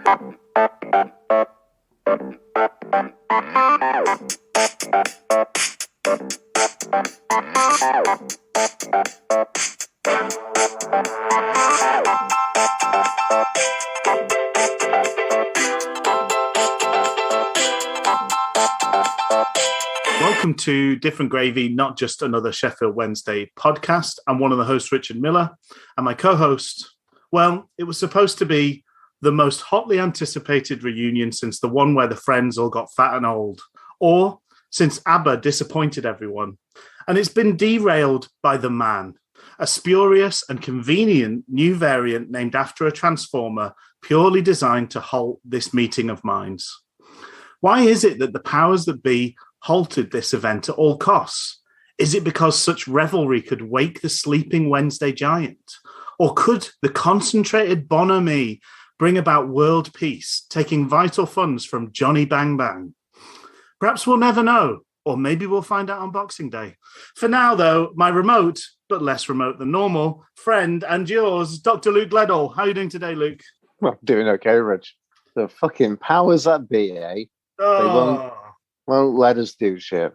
Welcome to Different Gravy, not just another Sheffield Wednesday podcast. I'm one of the hosts, Richard Miller, and my co-host, well, it was supposed to be the most hotly anticipated reunion since the one where the friends all got fat and old, or since ABBA disappointed everyone. And it's been derailed by the man, a spurious and convenient new variant named after a transformer purely designed to halt this meeting of minds. Why is it that the powers that be halted this event at all costs? Is it because such revelry could wake the sleeping Wednesday giant? Or could the concentrated bonhomie bring about world peace, taking vital funds from Johnny Bang Bang? Perhaps we'll never know, or maybe we'll find out on Boxing Day. For now, though, my remote, but less remote than normal, friend and yours, Dr. Luke Gledall. How are you doing today, Luke? Well, doing okay, Rich. The fucking powers that be, eh? Oh. They won't let us do shit.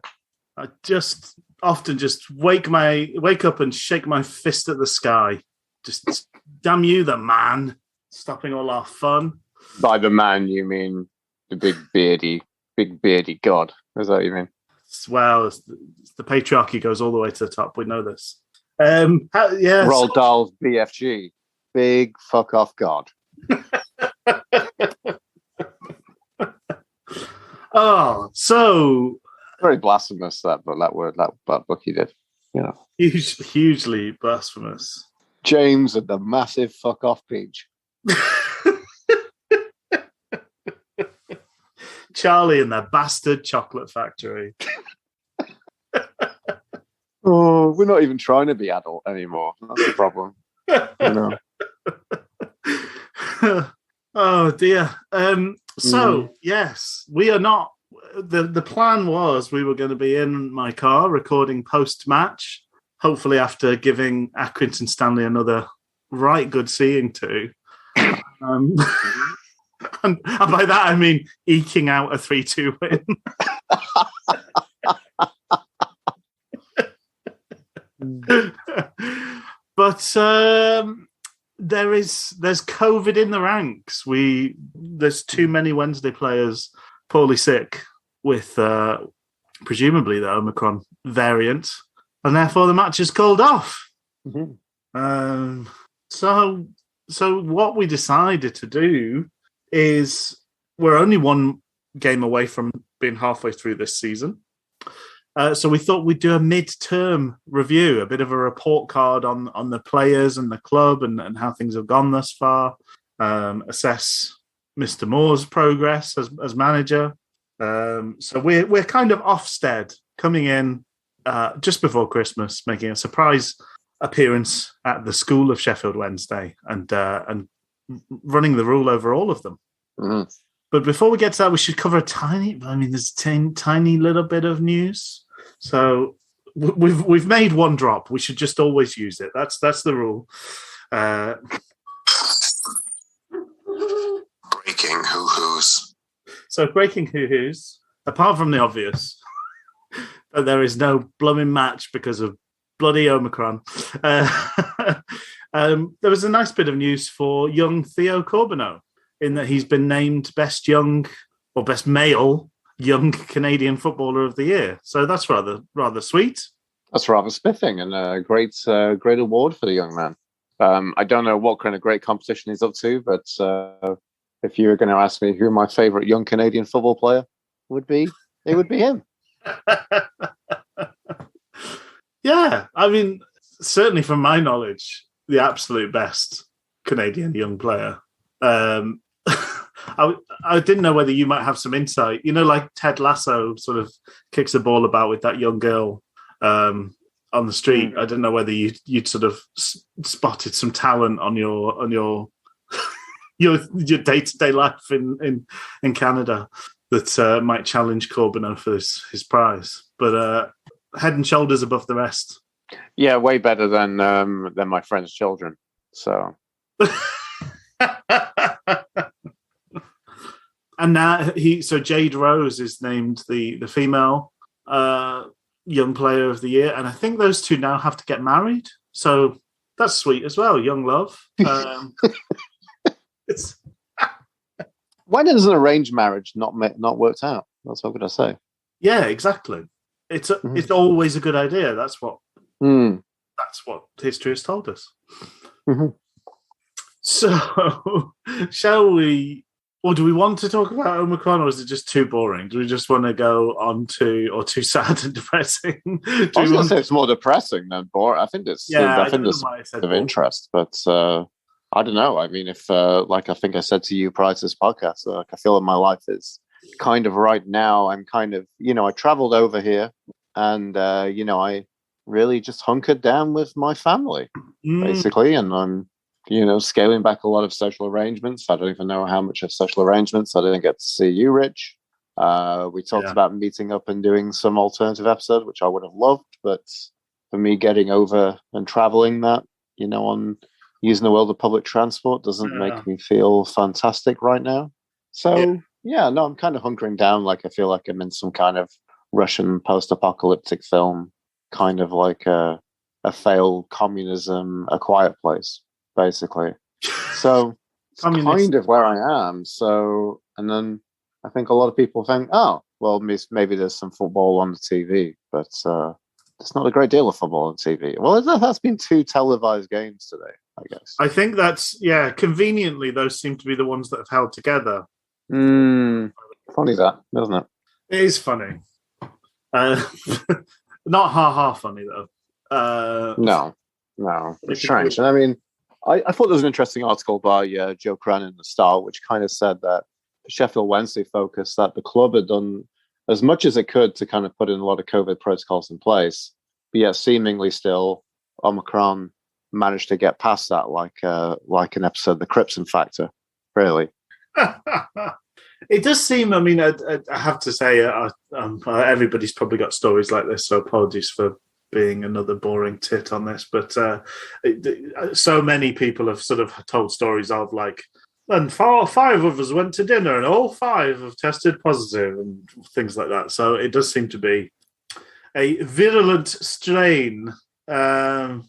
I just often wake up and shake my fist at the sky. Just damn you, the man, stopping all our fun. By the man, you mean the big beardy god? Is that what you mean? Well, the patriarchy goes all the way to the top. We know this. Yeah. Roald Dahl's BFG, big fuck off god. Oh, so very blasphemous that book he did. Yeah, hugely blasphemous. James and the massive fuck off peach. Charlie and their bastard chocolate factory. Oh, we're not even trying to be adult anymore. That's the problem. You know. Oh dear. Yes, we are not. The plan was we were going to be in my car recording post-match, hopefully after giving Accrington Stanley another right good seeing to. And by that I mean eking out a 3-2 win. But there's COVID in the ranks. There's too many Wednesday players poorly sick with presumably the Omicron variant, and therefore the match is called off. Mm-hmm. So what we decided to do is we're only one game away from being halfway through this season. So we thought we'd do a mid-term review, a bit of a report card on the players and the club and how things have gone thus far, assess Mr. Moore's progress as manager. So we're kind of Ofsted coming in just before Christmas, making a surprise appearance at the School of Sheffield Wednesday and running the rule over all of them. Mm-hmm. But before we get to that, we should cover there's a tiny little bit of news. So we've made one drop. We should just always use it. That's the rule. Breaking hoo-hoos. So breaking hoo-hoos, apart from the obvious, but there is no blooming match because of bloody Omicron. There was a nice bit of news for young Theo Corbino, in that he's been named best male young Canadian footballer of the year. So that's rather sweet. That's rather spiffing and a great award for the young man. I don't know what kind of great competition he's up to, but if you were going to ask me who my favourite young Canadian football player would be, it would be him. Yeah, I mean, certainly from my knowledge, the absolute best Canadian young player. I didn't know whether you might have some insight. You know, like Ted Lasso sort of kicks a ball about with that young girl on the street. I didn't know whether you'd sort of spotted some talent on your your day-to-day life in Canada that might challenge Corbino for his prize. But head and shoulders above the rest. Yeah, way better than my friend's children. So. And now Jade Rose is named the female young player of the year, and I think those two now have to get married. So that's sweet as well. Young love. It's When is an arranged marriage not worked out? That's what I'm going to say. Yeah, exactly. It's always a good idea. That's what history has told us. Mm-hmm. So, shall we? Or do we want to talk about Omicron, or is it just too boring? Do we just want to go on to, or too sad and depressing? I was going to say it's more depressing than boring. I think it's of interest, but I don't know. I mean, if like I think I said to you prior to this podcast, like I feel that my life is kind of right now. I'm kind of, I traveled over here, and I really just hunkered down with my family, basically, and I'm scaling back a lot of social arrangements. I don't even know how much of social arrangements. I didn't get to see you, Rich. We talked about meeting up and doing some alternative episode, which I would have loved. But for me, getting over and traveling that, on using the world of public transport doesn't make me feel fantastic right now. So, I'm kind of hunkering down. Like I feel like I'm in some kind of Russian post-apocalyptic film, kind of like a failed communism, A Quiet Place. Basically, so it's kind of where I am. So, and then I think a lot of people think, oh, well, maybe there's some football on the TV, but there's not a great deal of football on TV. Well, that's been 2 televised games today, I guess. I think that's conveniently, those seem to be the ones that have held together. Funny that, isn't it? It is funny. Not ha funny though. No, it's strange. And I mean, I thought there was an interesting article by Joe Cran in the Star, which kind of said that the Sheffield Wednesday focus, that the club had done as much as it could to kind of put in a lot of COVID protocols in place, but yet seemingly still Omicron managed to get past that, like an episode of The Cripson Factor, really. It does seem, I mean, I have to say, everybody's probably got stories like this, so apologies for being another boring tit on this, but so many people have sort of told stories of like, and 5 of us went to dinner and all 5 have tested positive and things like that. So it does seem to be a virulent strain, but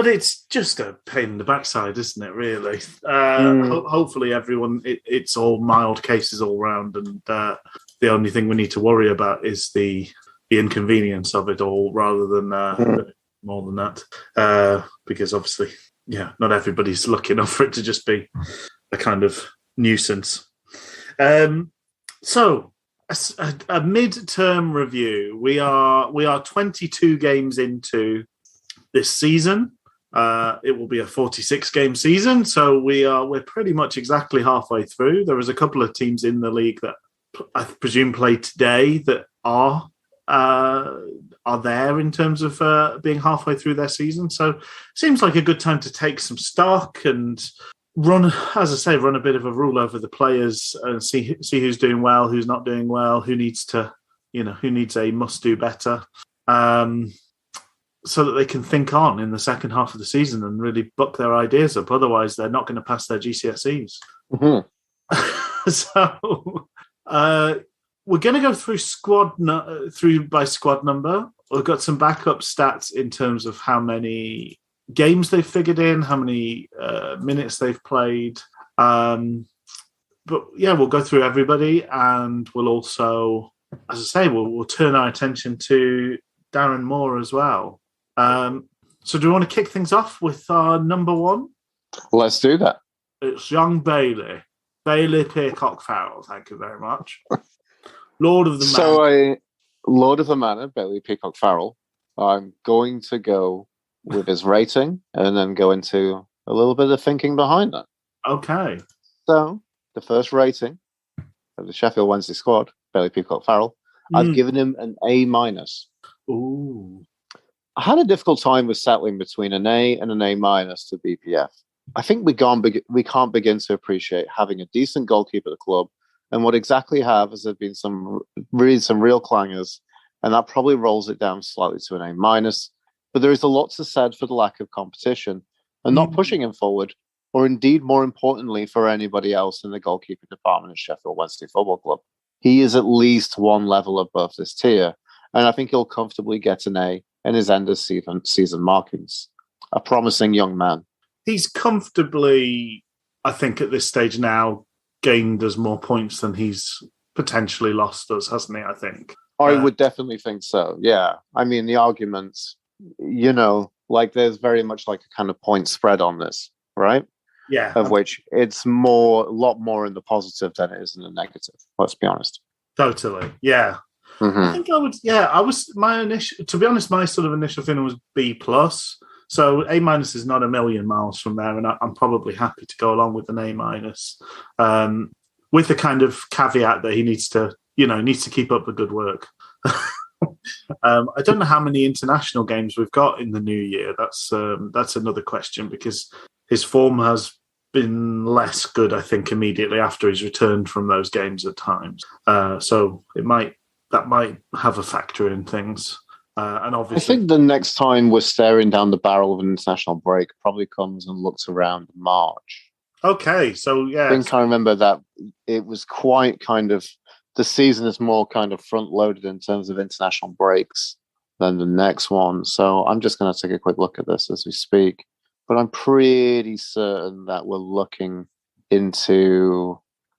it's just a pain in the backside, isn't it, really? Hopefully everyone, it's all mild cases all round, and the only thing we need to worry about is the inconvenience of it all, rather than more than that, because obviously, not everybody's lucky enough for it to just be a kind of nuisance. So, a mid-term review. We are 22 games into this season. It will be a 46-game season, so we're pretty much exactly halfway through. There is a couple of teams in the league that I presume play today that are there in terms of being halfway through their season. So seems like a good time to take some stock and run a bit of a rule over the players and see who's doing well, who's not doing well, who needs a must do better, so that they can think on in the second half of the season and really buck their ideas up. Otherwise, they're not going to pass their GCSEs. Mm-hmm. So we're going to go through by squad number. We've got some backup stats in terms of how many games they've figured in, how many minutes they've played. But we'll go through everybody, and we'll also, as I say, we'll turn our attention to Darren Moore as well. So do we want to kick things off with our number 1? Let's do that. It's young Bailey Peacock Farrell. Thank you very much. Lord of the Manor. Lord of the Manor, Bailey Peacock Farrell. I'm going to go with his rating and then go into a little bit of thinking behind that. Okay. So, the first rating of the Sheffield Wednesday squad, Bailey Peacock Farrell, I've given him an A-. Ooh. I had a difficult time with settling between an A and an A- to BPF. I think we can't begin to appreciate having a decent goalkeeper at the club, and what exactly have has there been some real clangers, and that probably rolls it down slightly to an A-. But there is a lot to be said for the lack of competition and not pushing him forward or indeed more importantly for anybody else in the goalkeeping department at Sheffield Wednesday Football Club. He is at least one level above this tier, and I think he'll comfortably get an A in his end of season markings. A promising young man. He's comfortably, I think, at this stage now, gained us more points than he's potentially lost us, hasn't he, I think? I would definitely think so, yeah. I mean, the arguments, like there's very much like a kind of point spread on this, right? Yeah. Of which it's a lot more in the positive than it is in the negative, let's be honest. Totally, yeah. Mm-hmm. I think to be honest, my sort of initial feeling was B+. So A- is not a million miles from there, and I'm probably happy to go along with an A-, with the kind of caveat that he needs to keep up the good work. I don't know how many international games we've got in the new year. That's another question, because his form has been less good, I think, immediately after he's returned from those games at times. So that might have a factor in things. And obviously, I think the next time we're staring down the barrel of an international break probably comes and looks around March. Okay, so yeah. I think I remember that it was quite kind of, the season is more kind of front loaded in terms of international breaks than the next one. So I'm just going to take a quick look at this as we speak. But I'm pretty certain that we're looking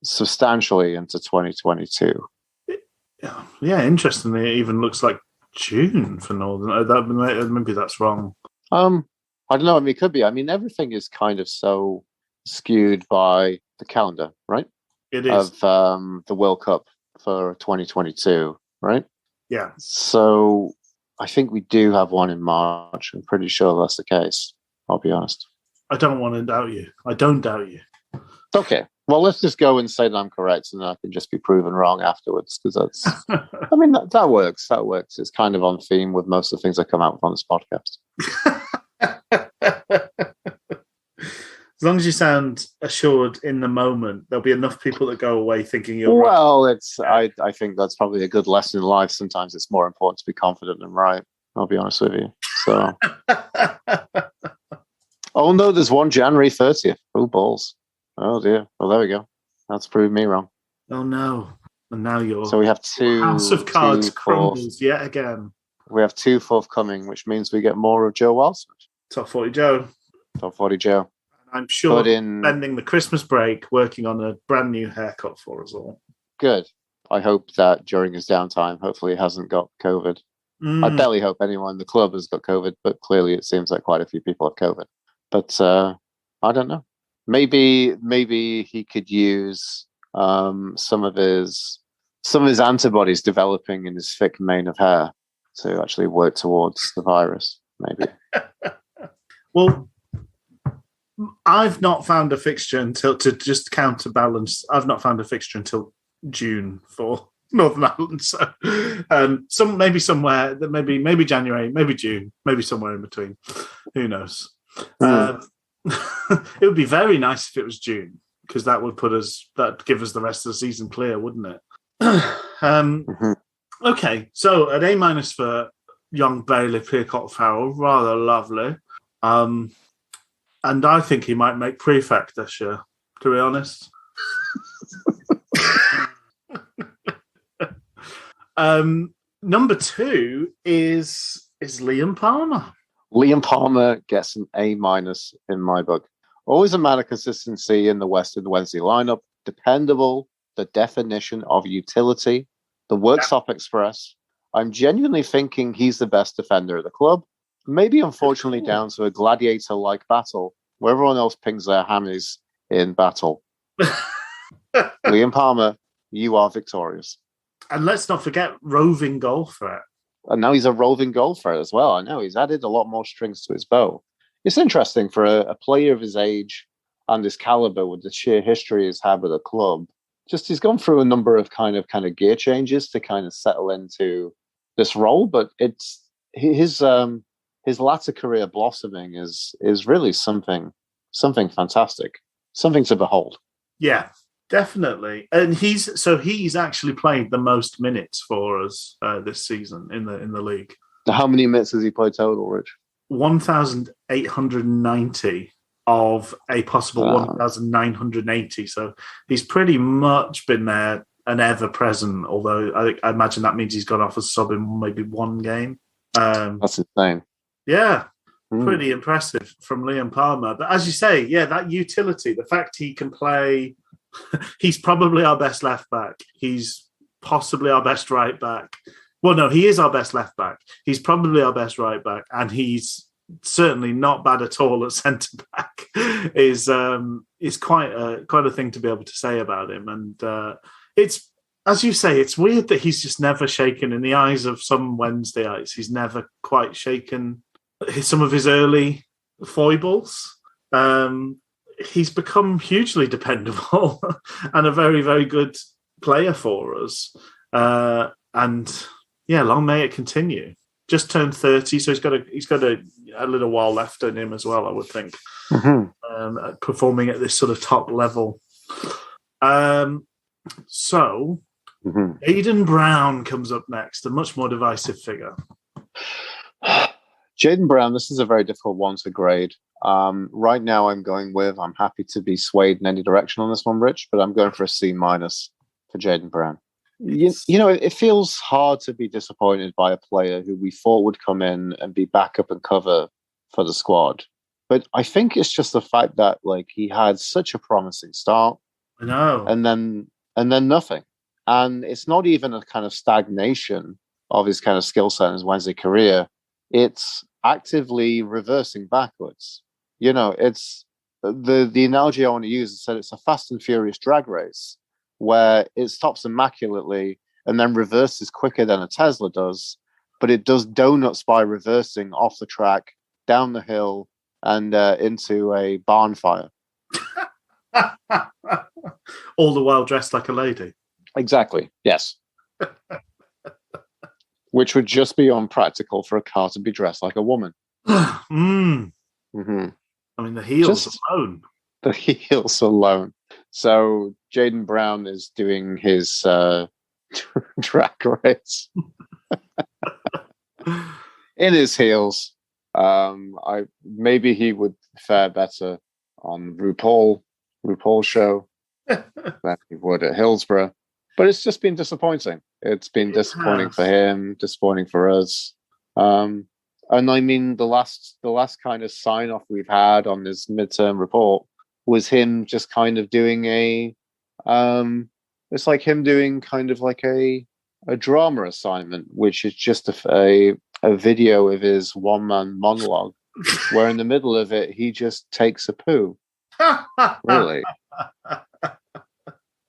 substantially into 2022. Yeah, interestingly, it even looks like June for Northern. Maybe that's wrong. I don't know. I mean, it could be. I mean, everything is kind of so skewed by the calendar, right? It is. Of the World Cup for 2022, right? Yeah. So I think we do have one in March. I'm pretty sure that's the case. I'll be honest. I don't want to doubt you. I don't doubt you. Okay. Well, let's just go and say that I'm correct, and then I can just be proven wrong afterwards, because that's, I mean, that works. That works. It's kind of on theme with most of the things that come out with on this podcast. As long as you sound assured in the moment, there'll be enough people that go away thinking you're right. Well, I think that's probably a good lesson in life. Sometimes it's more important to be confident than right. I'll be honest with you. So, oh no, there's one January 30th. Oh balls. Oh dear. Well, there we go. That's proved me wrong. Oh no. And now So we have two. House of Cards crumbles yet again. We have two forthcoming, which means we get more of Joe Wildsmith. Top 40 Joe. Top 40 Joe. I'm sure spending the Christmas break working on a brand new haircut for us all. Good. I hope that during his downtime, hopefully he hasn't got COVID. I barely hope anyone in the club has got COVID, but clearly it seems like quite a few people have COVID. But I don't know. Maybe he could use some of his antibodies developing in his thick mane of hair to actually work towards the virus. Maybe. Well, I've not found a fixture until, to just counterbalance, I've not found a fixture until June for Northern Ireland. So maybe somewhere, maybe January, maybe June, maybe somewhere in between. Who knows? It would be very nice if it was June, because that'd give us the rest of the season clear, wouldn't it? Okay, so an A- for young Bailey Peacock-Farrell, rather lovely. And I think he might make prefect this year, to be honest. Number 2 is Liam Palmer. Liam Palmer gets an A- in my book. Always a man of consistency in the Wednesday lineup. Dependable, the definition of utility, the workshop express. I'm genuinely thinking he's the best defender of the club. Maybe unfortunately down to a gladiator-like battle where everyone else pings their hammies in battle. Liam Palmer, you are victorious. And let's not forget roving goal threat. And now he's a roving goal threat as well. I know he's added a lot more strings to his bow. It's interesting for a player of his age and his caliber, with the sheer history he's had with the club. Just he's gone through a number of kind of gear changes to kind of settle into this role, but it's his latter career blossoming is really something fantastic, something to behold. Yeah, definitely. And he's actually played the most minutes for us this season in the league. How many minutes has he played total, Rich? 1,890. of a possible 1,980. So he's pretty much been there and ever present, although I imagine that means he's gone off as sub in maybe one game. That's insane. Yeah, pretty impressive from Liam Palmer. But as you say, yeah, that utility, the fact he can play, he's probably our best left back. He's possibly our best right back. Well, no, he is our best left back. He's probably our best right back, and he's certainly not bad at all at centre back. is quite a thing to be able to say about him. And it's, as you say, it's weird that he's just never shaken in the eyes of some Wednesdayites. He's never quite shaken some of his early foibles. He's become hugely dependable and a very, very good player for us. And yeah, long may it continue. Just turned 30, so he's got a little while left in him as well, I would think. Performing at this sort of top level. So Aidan Brown comes up next, a much more divisive figure. Jaden Brown, this is a very difficult one to grade. Right now I'm happy to be swayed in any direction on this one, Rich, but I'm going for a C- for Jaden Brown. You know, it feels hard to be disappointed by a player who we thought would come in and be backup and cover for the squad. But I think it's just the fact that like he had such a promising start. I know. And then nothing. And it's not even a kind of stagnation of his kind of skill set in his Wednesday career. It's actively reversing backwards. You know, it's the analogy I want to use is that it's a fast and furious drag race where it stops immaculately and then reverses quicker than a Tesla does, but it does donuts by reversing off the track, down the hill, and into a barn fire. All the while dressed like a lady. Exactly, yes. Which would just be unpractical for a car to be dressed like a woman. I mean, the heels alone. The heels alone. So Jaden Brown is doing his track race in his heels. Maybe he would fare better on RuPaul's show than he would at Hillsborough. But it's just been disappointing. It's been disappointing for him, disappointing for us. And I mean, the last kind of sign off we've had on this midterm report was him just kind of doing it's like him doing kind of like a drama assignment, which is just a video of his one-man monologue, where in the middle of it, he just takes a poo. Really.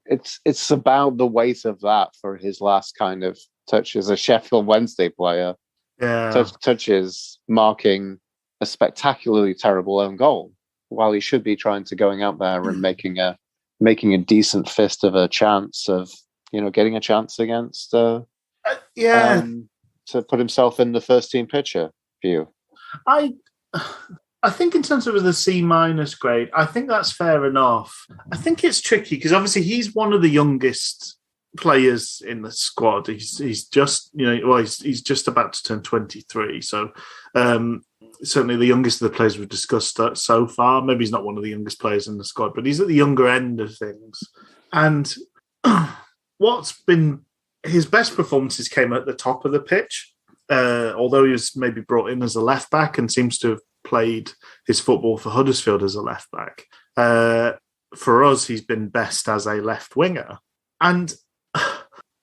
It's about the weight of that for his last kind of touch as a Sheffield Wednesday player. Yeah. Touches marking a spectacularly terrible own goal, while he should be trying to going out there and making a decent fist of a chance of, you know, getting a chance against to put himself in the first team picture view. I think in terms of the C- grade, I think that's fair enough. I think it's tricky because obviously he's one of the youngest players in the squad. He's just, he's just about to turn 23. So certainly the youngest of the players we've discussed so far. Maybe he's not one of the youngest players in the squad, but he's at the younger end of things. And what's been his best performances came at the top of the pitch, although he was maybe brought in as a left back and seems to have played his football for Huddersfield as a left back. For us, he's been best as a left winger. And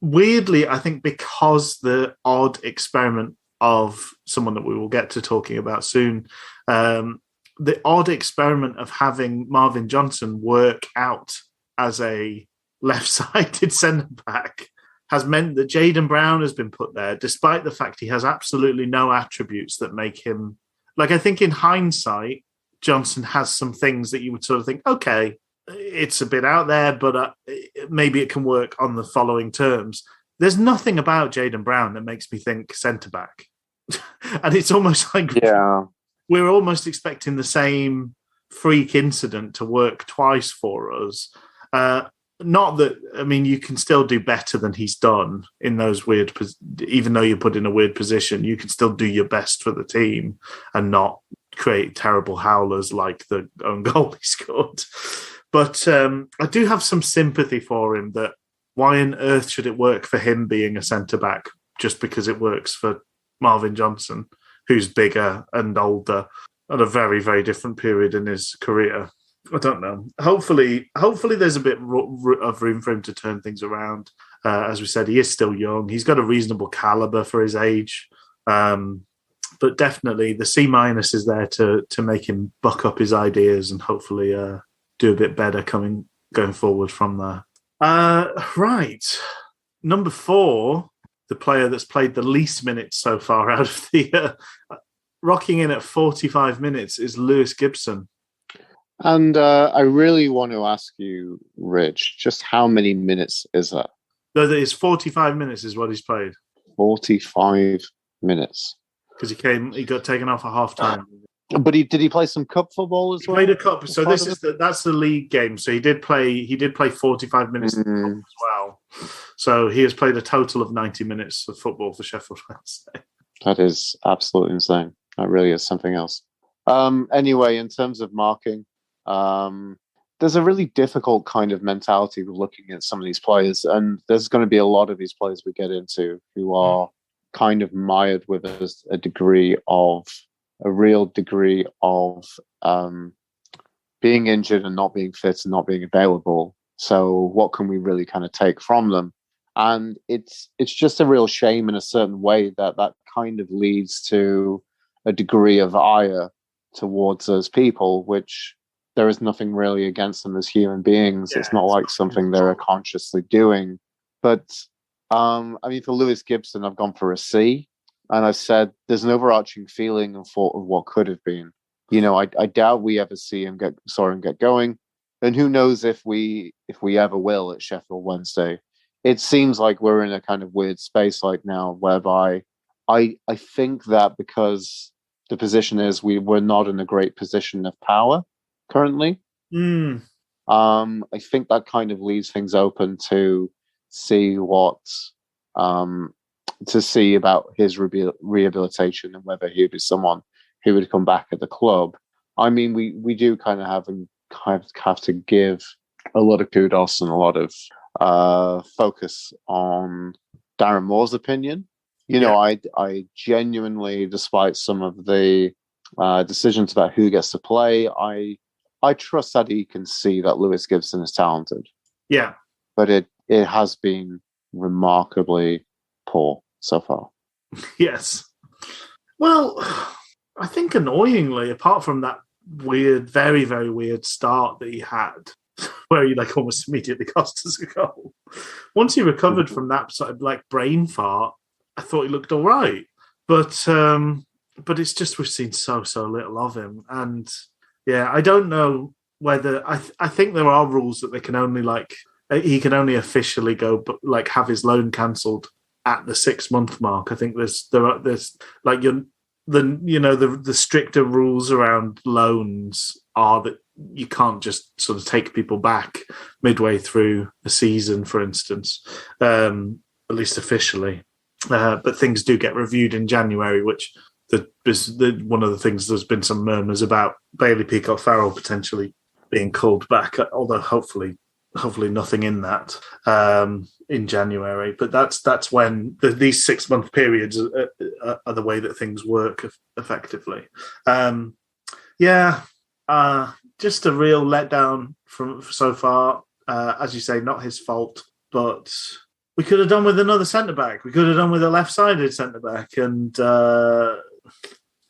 weirdly, I think because the odd experiment of someone that we will get to talking about soon, the odd experiment of having Marvin Johnson work out as a left-sided centre-back has meant that Jaden Brown has been put there, despite the fact he has absolutely no attributes that make him... Like, I think in hindsight, Johnson has some things that you would sort of think, okay, it's a bit out there, but maybe it can work on the following terms. There's nothing about Jaden Brown that makes me think centre-back. And it's almost like we're almost expecting the same freak incident to work twice for us. Not that, I mean, you can still do better than he's done in those even though you're put in a weird position, you can still do your best for the team and not create terrible howlers like the own goal he scored. But I do have some sympathy for him that why on earth should it work for him being a centre-back just because it works for Marvin Johnson, who's bigger and older at a very, very different period in his career. I don't know. Hopefully there's a bit of room for him to turn things around. As we said, he is still young. He's got a reasonable calibre for his age. But definitely the C- is there to make him buck up his ideas and hopefully do a bit better going forward from there. Right. Number 4, the player that's played the least minutes so far out of the rocking in at 45 minutes is Lewis Gibson. And I really want to ask you, Rich, just how many minutes is that? No, that is 45 minutes is what he's played. 45 minutes. Because he got taken off at half time. But did he play some cup football as well? He played a cup. So that's the league game. So he did play 45 minutes as well. So he has played a total of 90 minutes of football for Sheffield Wednesday. That is absolutely insane. That really is something else. Anyway, in terms of marking, there's a really difficult kind of mentality with looking at some of these players, and there's going to be a lot of these players we get into who are kind of mired with a real degree of being injured and not being fit and not being available. So what can we really kind of take from them? And it's just a real shame in a certain way that kind of leads to a degree of ire towards those people, which there is nothing really against them as human beings. Yeah, it's not like something they're consciously doing. But I mean, for Lewis Gibson, I've gone for a C. And I've said there's an overarching feeling and thought of what could have been. You know, I doubt we ever saw him get going. And who knows if we ever will at Sheffield Wednesday. It seems like we're in a kind of weird space like now, whereby I think that because the position is we're not in a great position of power currently. I think that kind of leaves things open to see about his rehabilitation and whether he would be someone who would come back at the club. I mean, we do kind of have to give a lot of kudos and a lot of focus on Darren Moore's opinion. You know, I genuinely, despite some of the decisions about who gets to play, I trust that he can see that Lewis Gibson is talented. Yeah. But it has been remarkably poor so far. Yes. Well, I think annoyingly, apart from that weird, very, very weird start that he had, where he like almost immediately cost us a goal, once he recovered from that sort of like brain fart, I thought he looked all right. But it's just we've seen so little of him. And yeah, I don't know whether I think there are rules that they can only he can only officially go but like have his loan cancelled at the 6-month mark. I think there's like the stricter rules around loans are that you can't just sort of take people back midway through a season, for instance, at least officially. But things do get reviewed in January, which one of the things there's been some murmurs about Bailey Peacock-Farrell potentially being called back, although hopefully nothing in that in January. But that's when these 6-month periods are the way that things work effectively. Just a real letdown from so far. As you say, not his fault, but we could have done with another centre-back. We could have done with a left-sided centre-back, and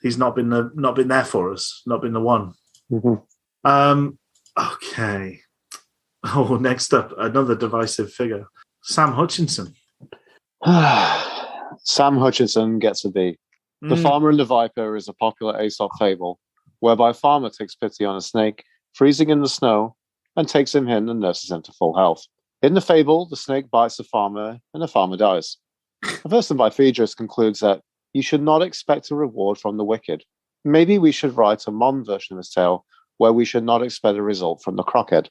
he's not been there for us, not been the one. Mm-hmm. Okay. Oh, next up, another divisive figure, Sam Hutchinson. Sam Hutchinson gets a B. The Farmer and the Viper is a popular Aesop fable, whereby a farmer takes pity on a snake freezing in the snow and takes him in and nurses him to full health. In the fable, the snake bites the farmer and the farmer dies. A person by Phaedrus concludes that you should not expect a reward from the wicked. Maybe we should write a modern version of this tale where we should not expect a result from the crockhead.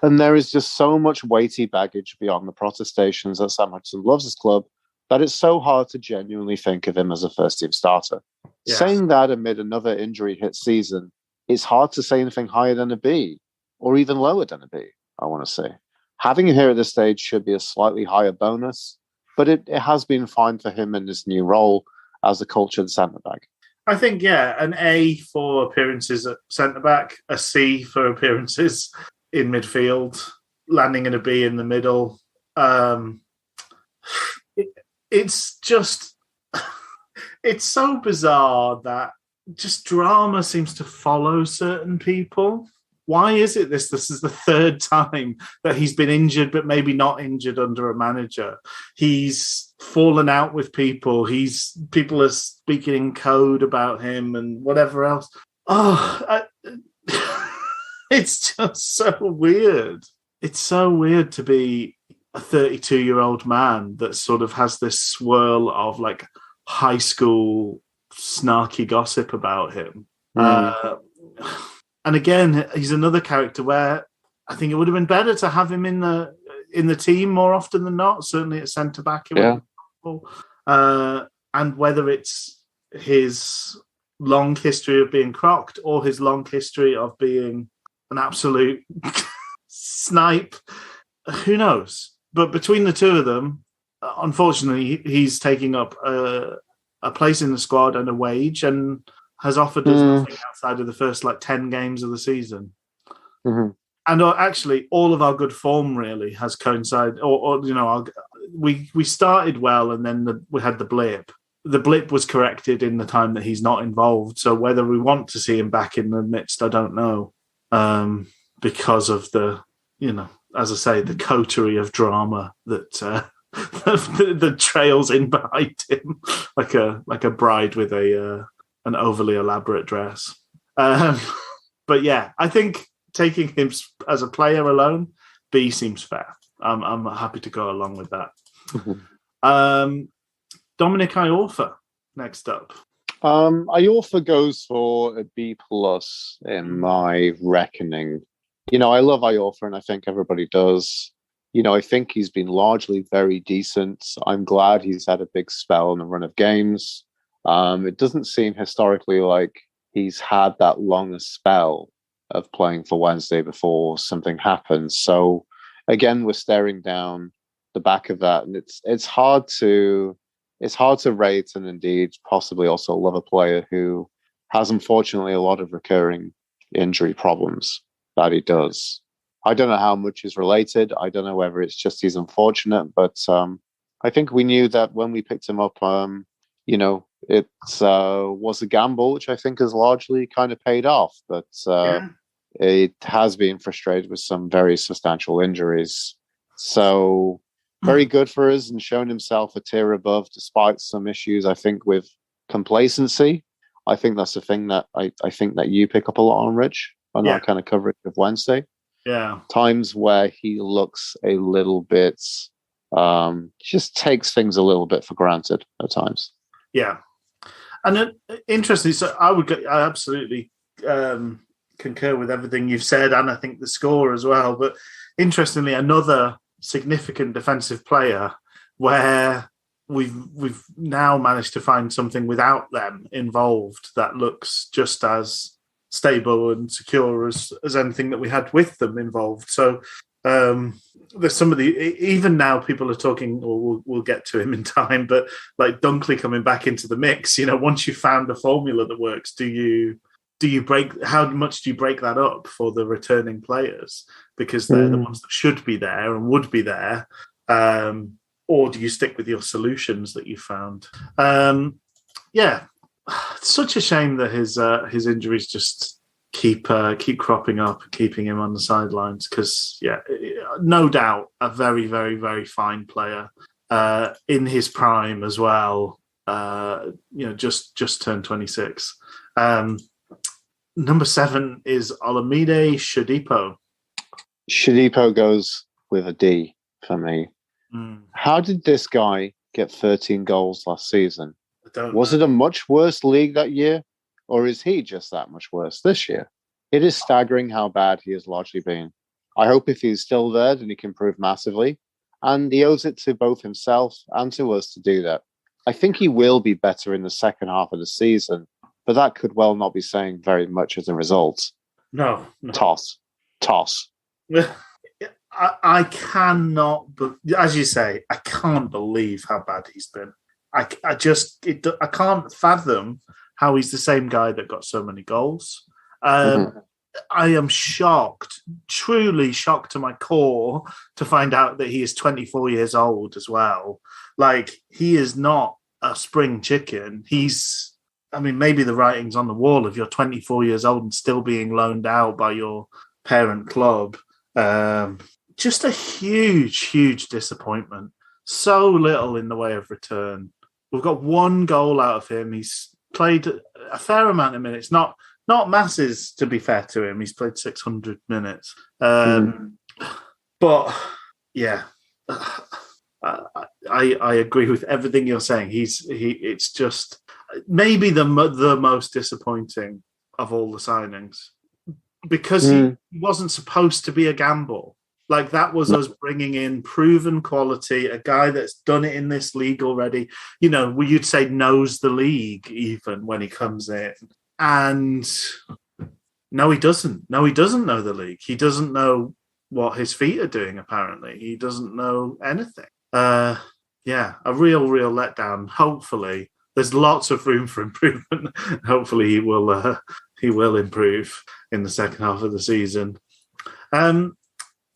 And there is just so much weighty baggage beyond the protestations that Sam Hutchinson loves his club that it's so hard to genuinely think of him as a first-team starter. Yeah. Saying that amid another injury-hit season, it's hard to say anything higher than a B, or even lower than a B, I want to say. Having him here at this stage should be a slightly higher bonus, but it has been fine for him in this new role as a cultured centre-back. I think, an A for appearances at centre-back, a C for appearances in midfield, landing in a B in the middle. It's just... It's so bizarre that just drama seems to follow certain people. Why is it this is the third time that he's been injured, but maybe not injured under a manager? He's fallen out with people. People are speaking in code about him and whatever else. It's just so weird. It's so weird to be a 32-year-old man that sort of has this swirl of like high school snarky gossip about him. And again, he's another character where I think it would have been better to have him in the team more often than not. Certainly at centre back, it would have been helpful. And whether it's his long history of being crocked or his long history of being an absolute snipe, who knows? But between the two of them, unfortunately, he's taking up a place in the squad and a wage, and has offered us nothing outside of the first 10 games of the season. Mm-hmm. And actually, all of our good form really has coincided. We started well, and then we had the blip. The blip was corrected in the time that he's not involved. So whether we want to see him back in the midst, I don't know, because of the, as I say, the coterie of drama that the trails in behind him, like a bride with an overly elaborate dress. But yeah, I think taking him as a player alone, B seems fair. I'm happy to go along with that. Mm-hmm. Dominic Iorfa, next up. Iorfa goes for a B+ in my reckoning. I love Iorfa, and I think everybody does. I think he's been largely very decent. I'm glad he's had a big spell in the run of games. It doesn't seem historically like he's had that long a spell of playing for Wednesday before something happens. So again, we're staring down the back of that, and it's hard to rate and indeed possibly also love a player who has unfortunately a lot of recurring injury problems that he does. I don't know how much is related. I don't know whether it's just he's unfortunate, but I think we knew that when we picked him up, it was a gamble, which I think has largely kind of paid off. But it has been frustrated with some very substantial injuries. So very good for us and shown himself a tier above despite some issues, I think, with complacency. I think that's the thing that I think that you pick up a lot on, Rich, on our kind of coverage of Wednesday. Yeah. Times where he looks a little bit, just takes things a little bit for granted at times. Yeah. And interestingly, so I absolutely concur with everything you've said, and I think the score as well. But interestingly, another significant defensive player where we've now managed to find something without them involved that looks just as stable and secure as anything that we had with them involved. So there's some of even now people are talking, or we'll get to him in time, but like Dunkley coming back into the mix. Once you've found a formula that works, how much do you break that up for the returning players because they're the ones that should be there and would be there, or do you stick with your solutions that you found? It's such a shame that his injuries just keep cropping up, keeping him on the sidelines. Because no doubt a very, very, very fine player in his prime as well. Just turned 26. Number 7 is Olamide Shodipo. Shodipo goes with a D for me. How did this guy get 13 goals last season? Was it a much worse league that year, or is he just that much worse this year? It is staggering how bad he has largely been. I hope if he's still there, then he can improve massively, and he owes it to both himself and to us to do that. I think he will be better in the second half of the season, but that could well not be saying very much as a result. No. Toss. I cannot, but as you say, I can't believe how bad he's been. I can't fathom how he's the same guy that got so many goals. I am shocked, truly shocked to my core to find out that he is 24 years old as well. Like, he is not a spring chicken. Maybe the writing's on the wall if you're 24 years old and still being loaned out by your parent club. Just a huge disappointment. So little in the way of return. We've got one goal out of him. He's played a fair amount of minutes, not masses, to be fair to him. He's played 600 minutes. But yeah, I agree with everything you're saying. It's just maybe the most disappointing of all the signings, because he wasn't supposed to be a gamble. Like, that was us bringing in proven quality, a guy that's done it in this league already. You know, you'd say knows the league even when he comes in. And no, he doesn't. No, he doesn't know the league. He doesn't know what his feet are doing, apparently. He doesn't know anything. A real letdown. Hopefully, there's lots of room for improvement. Hopefully he will improve in the second half of the season.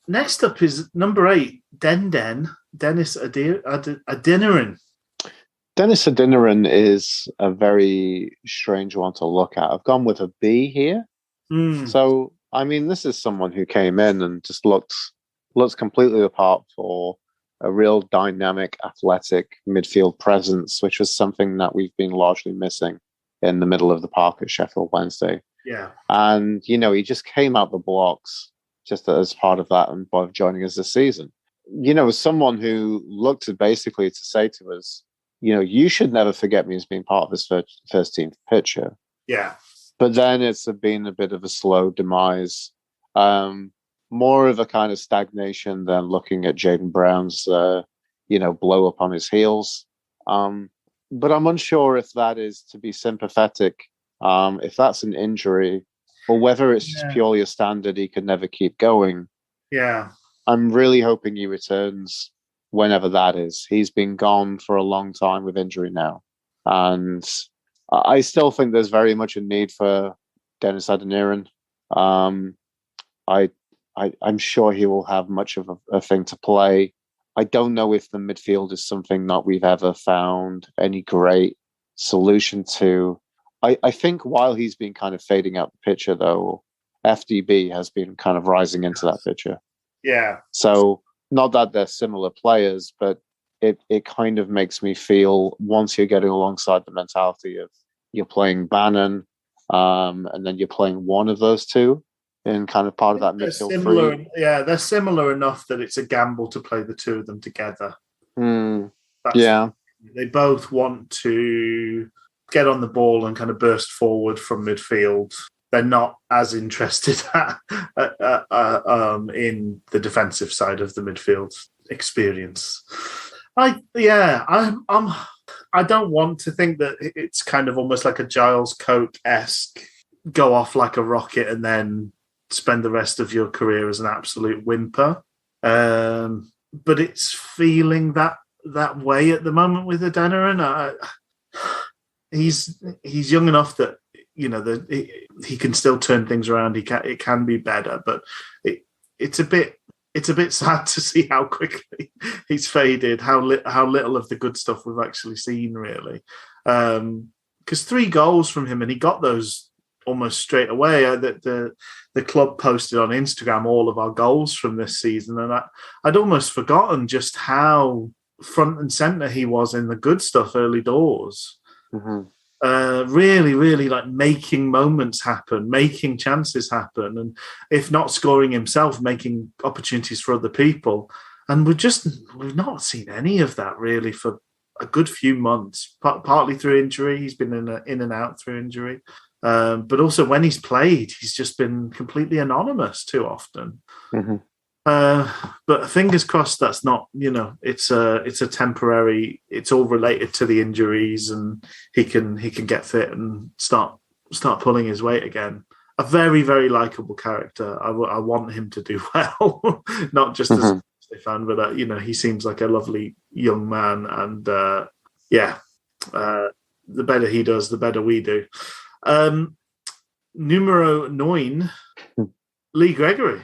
Next up is number 8, Dennis Adeniran. Dennis Adeniran is a very strange one to look at. I've gone with a B here. So, this is someone who came in and just looks completely apart for a real dynamic, athletic midfield presence, which was something that we've been largely missing in the middle of the park at Sheffield Wednesday. Yeah. And, he just came out the blocks just as part of that and by joining us this season. Someone who looked to basically to say to us, you should never forget me as being part of this first team picture. Yeah. But then it's been a bit of a slow demise. More of a kind of stagnation than looking at Jaden Brown's, blow up on his heels. But I'm unsure if that is to be sympathetic, if that's an injury, or whether it's just purely a standard he could never keep going. Yeah. I'm really hoping he returns whenever that is. He's been gone for a long time with injury now. And I still think there's very much a need for Dennis Adeniran. I'm sure he will have much of a thing to play. I don't know if the midfield is something that we've ever found any great solution to. I think while he's been kind of fading out the picture, though, FDB has been kind of rising into that picture. Yeah. So not that they're similar players, but it kind of makes me feel, once you're getting alongside the mentality of you're playing Bannon, and then you're playing one of those two in kind of part of that midfield similar, three. Yeah, they're similar enough that it's a gamble to play the two of them together. They both want to get on the ball and kind of burst forward from midfield. They're not as interested in the defensive side of the midfield experience. I don't want to think that it's kind of almost like a Giles Coke-esque go off like a rocket and then spend the rest of your career as an absolute whimper. But it's feeling that way at the moment with Adeniran. He's young enough that he can still turn things around. It can be better, but it's a bit sad to see how quickly he's faded. How little of the good stuff we've actually seen, really. Because 3 goals from him, and he got those almost straight away. The club posted on Instagram all of our goals from this season, and I'd almost forgotten just how front and centre he was in the good stuff early doors. Really, really like making moments happen, making chances happen, and if not scoring himself, making opportunities for other people. And we've not seen any of that really for a good few months. Partly through injury, he's been in and out through injury, but also when he's played, he's just been completely anonymous too often. But fingers crossed that's not, it's a temporary. It's all related to the injuries, and he can get fit and start pulling his weight again. A very, very likable character. I want him to do well, not just as a fan, but he seems like a lovely young man, and the better he does, the better we do. Numero 9, Lee Gregory.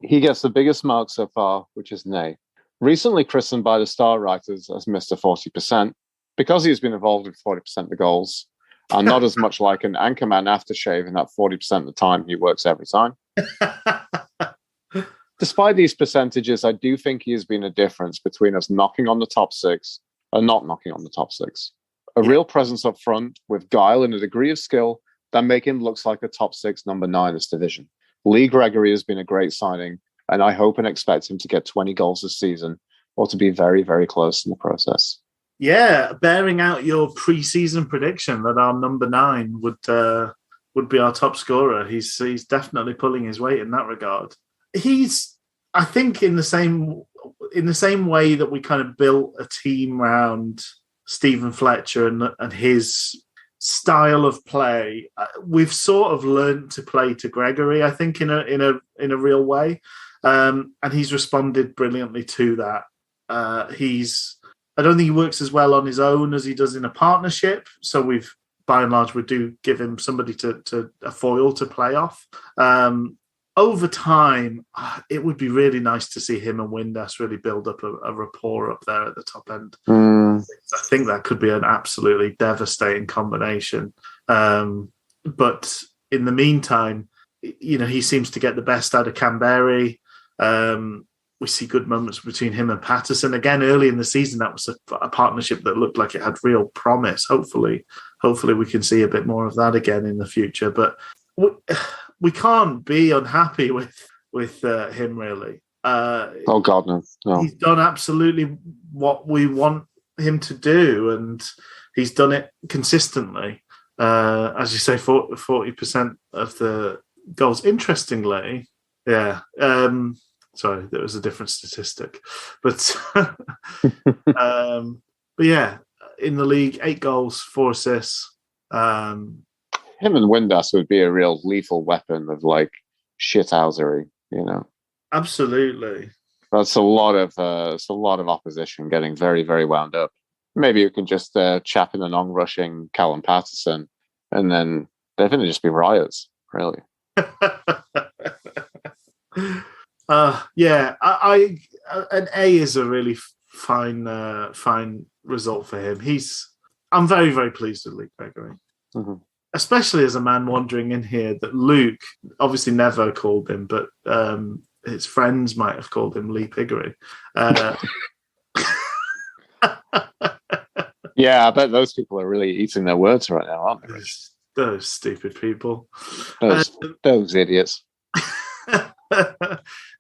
He gets the biggest mark so far, which is an A. Recently christened by the Star writers as Mr. 40%, because he's been involved in 40% of the goals, and not as much like an Anchorman aftershave in that 40% of the time he works every time. Despite these percentages, I do think he has been a difference between us knocking on the top 6 and not knocking on the top 6. A real presence up front with guile and a degree of skill that make him look like a top 6 number 9 this division. Lee Gregory has been a great signing, and I hope and expect him to get 20 goals this season, or to be very, very close in the process. Yeah, bearing out your pre-season prediction that our number 9 would be our top scorer, he's definitely pulling his weight in that regard. He's, I think, in the same way that we kind of built a team around Stephen Fletcher and his style of play, we've sort of learned to play to Gregory, I think, in a real way, and he's responded brilliantly to that. I don't think he works as well on his own as he does in a partnership, so we've, by and large, we do give him somebody to a foil to play off. Over time, it would be really nice to see him and Windass really build up a rapport up there at the top end. I think that could be an absolutely devastating combination. But in the meantime, he seems to get the best out of Kamberi. We see good moments between him and Patterson. Again, early in the season, that was a partnership that looked like it had real promise. Hopefully we can see a bit more of that again in the future. But we can't be unhappy with him, really. Oh, God, no. He's done absolutely what we want him to do, and he's done it consistently. As you say, 40% of the goals. Interestingly, yeah. Sorry, there was a different statistic, but yeah, in the league, 8 goals, 4 assists. Him and Windass would be a real lethal weapon of like shithousery, Absolutely. That's a lot of opposition getting very, very wound up. Maybe you can just chap in an on-rushing Callum Patterson, and then they're going to just be riots, really. Yeah, I an A is a really fine result for him. I'm very, very pleased with Lee Gregory, especially as a man wandering in here that Luke obviously never called him, but his friends might have called him Lee Piggery. Yeah, I bet those people are really eating their words right now, aren't they? Those stupid people. Those idiots.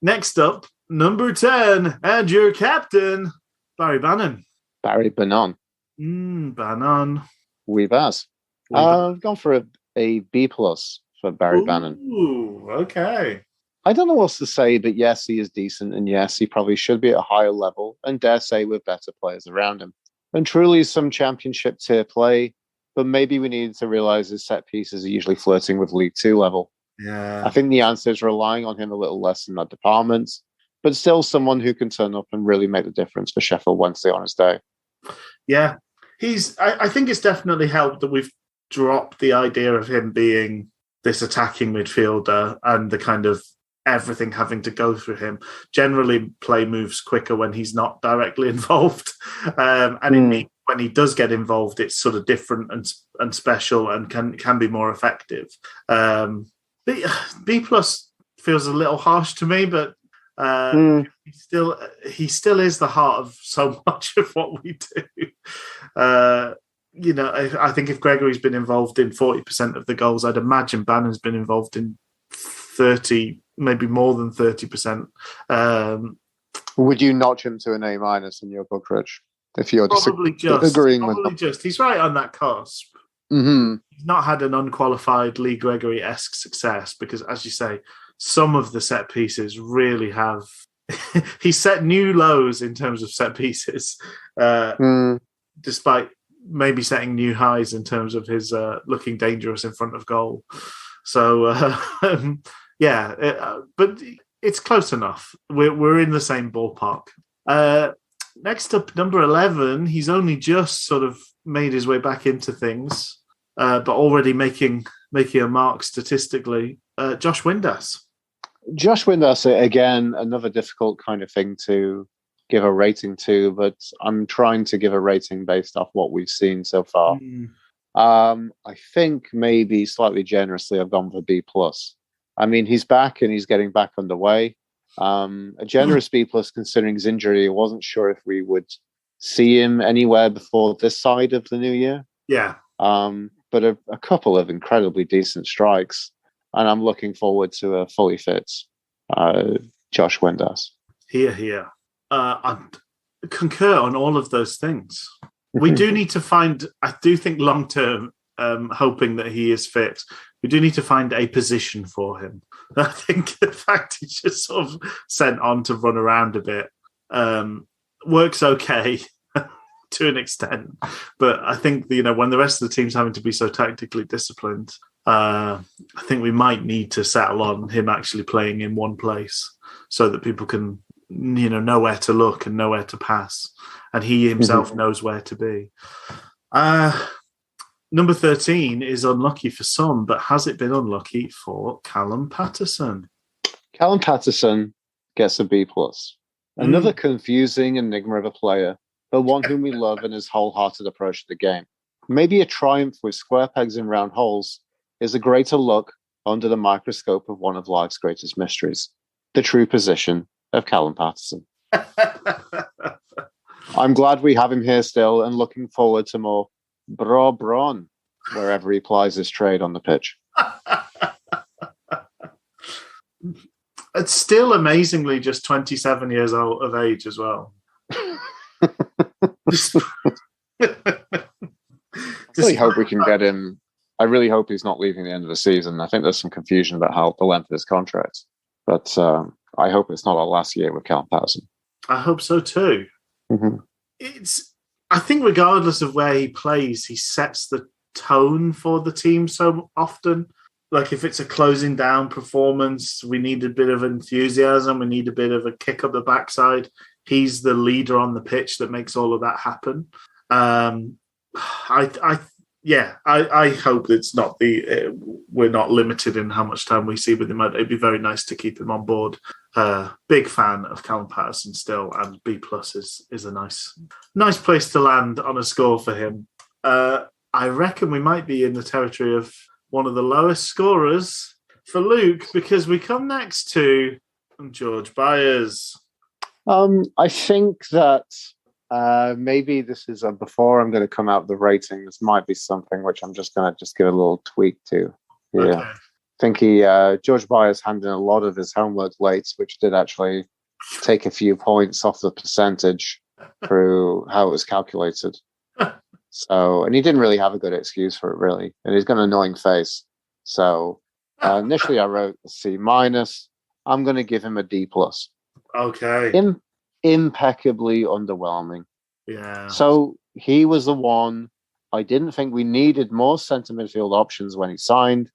Next up, number 10, and your captain, Barry Bannon. Barry Bannon. Bannon. We've asked. I've gone for a B+ for Barry Bannon. Ooh, okay. I don't know what else to say, but yes, he is decent, and yes, he probably should be at a higher level, and dare say with better players around him. And truly some championship tier play, but maybe we needed to realise his set pieces are usually flirting with League 2 level. Yeah, I think the answer is relying on him a little less in that department, but still someone who can turn up and really make the difference for Sheffield Wednesday on his day. Yeah, I think it's definitely helped that we've dropped the idea of him being this attacking midfielder and the kind of everything having to go through him. Generally, play moves quicker when he's not directly involved, and when he does get involved, it's sort of different and special and can be more effective. B+ feels a little harsh to me, but he still is the heart of so much of what we do. I think if Gregory's been involved in 40% of the goals, I'd imagine Bannon's been involved in 30, maybe more than 30%. Would you notch him to an A- in your book, Rich? If you're agreeing with him? He's right on that cusp. Mm-hmm. He's not had an unqualified Lee Gregory-esque success because, as you say, some of the set pieces really have. He set new lows in terms of set pieces, despite maybe setting new highs in terms of his looking dangerous in front of goal. So but it's close enough. We're in the same ballpark. Next up, number 11. He's only just sort of made his way back into things, but already making a mark statistically. Josh Windass. Josh Windass, again, another difficult kind of thing to give a rating to, but I'm trying to give a rating based off what we've seen so far. I think maybe slightly generously I've gone for B+. I mean, he's back and he's getting back underway. A generous B+ considering his injury. I wasn't sure if we would see him anywhere before this side of the new year. Yeah. But a couple of incredibly decent strikes. And I'm looking forward to a fully fit Josh Windass. Here. I concur on all of those things. We do need to find, I do think long term, hoping that he is fit, we do need to find a position for him. I think the fact he's just sort of sent on to run around a bit works okay to an extent. But I think, when the rest of the team's having to be so tactically disciplined, I think we might need to settle on him actually playing in one place so that people can, know where to look and know where to pass. And he himself knows where to be. Number 13 is unlucky for some, but has it been unlucky for Callum Patterson? Callum Patterson gets a B+. Another confusing enigma of a player, but one whom we love in his wholehearted approach to the game. Maybe a triumph with square pegs in round holes is a greater look under the microscope of one of life's greatest mysteries, the true position of Callum Patterson. I'm glad we have him here still and looking forward to more bron wherever he plies his trade on the pitch. It's still amazingly just 27 years old of age as well. I really hope we can get him. I really hope he's not leaving the end of the season. I think there's some confusion about the length of his contract, but I hope it's not our last year with Callum Patterson. I hope so too. I think regardless of where he plays, he sets the tone for the team so often. Like if it's a closing down performance, we need a bit of enthusiasm, we need a bit of a kick up the backside. He's the leader on the pitch that makes all of that happen. I hope it's not we're not limited in how much time we see with him. It'd be very nice to keep him on board. Big fan of Callum Patterson still, and B+ is a nice place to land on a score for him. I reckon we might be in the territory of one of the lowest scorers for Luke, because we come next to George Byers. I think that maybe this is before I'm going to come out with the rating. This might be something which I'm just going to give a little tweak to. Yeah. Okay. I think George Byers handed in a lot of his homework late, which did actually take a few points off the percentage through how it was calculated. So, and he didn't really have a good excuse for it, really. And he's got an annoying face. So initially I wrote a C-. I'm going to give him a D+. Okay. Impeccably underwhelming. Yeah. So he was the one. I didn't think we needed more centre midfield options when he signed.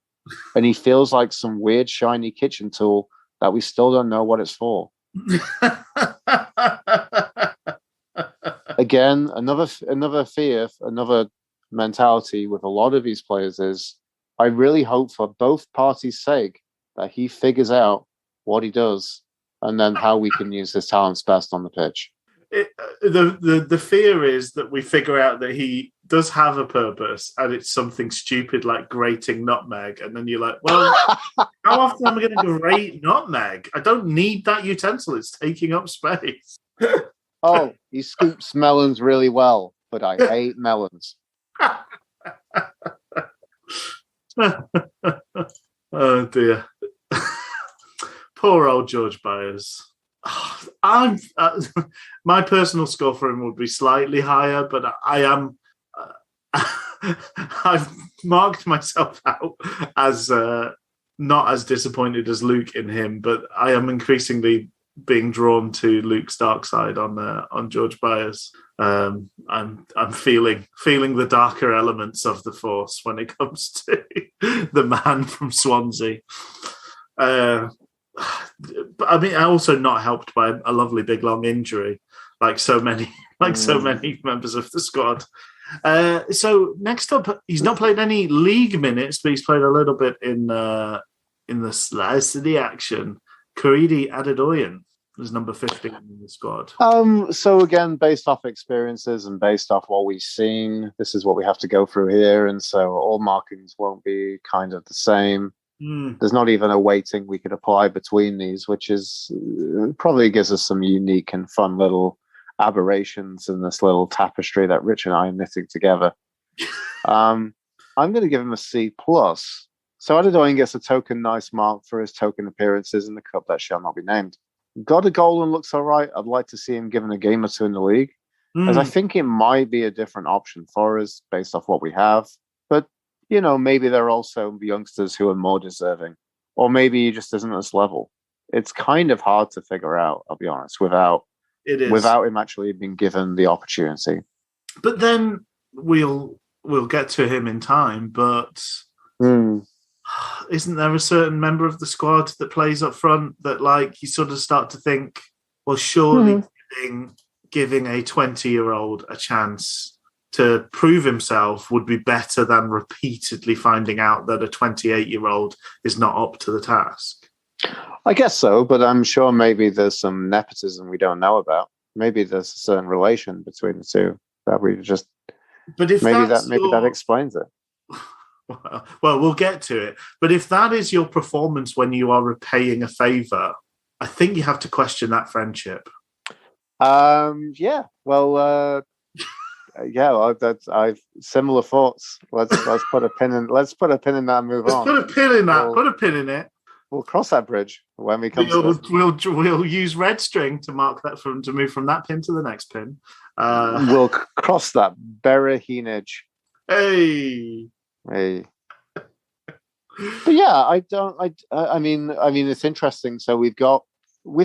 And he feels like some weird shiny kitchen tool that we still don't know what it's for. Again, another fear, another mentality with a lot of these players is I really hope for both parties' sake that he figures out what he does and then how we can use his talents best on the pitch. The fear is that we figure out that he does have a purpose and it's something stupid like grating nutmeg, and then you're like, well, how often am I going to grate nutmeg? I don't need that utensil. It's taking up space. Oh, he scoops melons really well, but I hate melons. Oh, dear. Poor old George Byers. My personal score for him would be slightly higher, but I am... I've marked myself out as not as disappointed as Luke in him, but I am increasingly being drawn to Luke's dark side on George Byers. I'm feeling the darker elements of the Force when it comes to the man from Swansea. But I mean, also not helped by a lovely big long injury, like so many members of the squad. So next up, he's not played any league minutes, but he's played a little bit in the slice of the action. Korede Adedoyin is number 15 in the squad. So again, based off experiences and based off what we've seen, this is what we have to go through here, and so all markings won't be kind of the same. There's not even a weighting we could apply between these, which is probably gives us some unique and fun little aberrations in this little tapestry that Rich and I are knitting together. I'm going to give him a C+. So Adedoyin gets a token nice mark for his token appearances in the cup that shall not be named. Got a goal and looks all right. I'd like to see him given a game or two in the league, as I think it might be a different option for us based off what we have. But, you know, maybe there are also youngsters who are more deserving, or maybe he just isn't at this level. It's kind of hard to figure out, I'll be honest, without him actually being given the opportunity. But then we'll get to him in time, but isn't there a certain member of the squad that plays up front that, like, you sort of start to think, well, surely giving a 20-year-old a chance to prove himself would be better than repeatedly finding out that a 28-year-old is not up to the task? I guess so, but I'm sure maybe there's some nepotism we don't know about. Maybe there's a certain relation between the two that we just. But if maybe that explains it. Well, we'll get to it. But if that is your performance when you are repaying a favour, I think you have to question that friendship. Yeah. Well. Yeah. I've similar thoughts. Let's put a pin in. Let's put a pin in that and move on. Put a pin in that. Put a pin in it. We'll cross that bridge when we come to it. We'll use red string to mark that to move from that pin to the next pin. We'll cross that Beraheenage. Hey. But yeah, I mean, it's interesting. So we've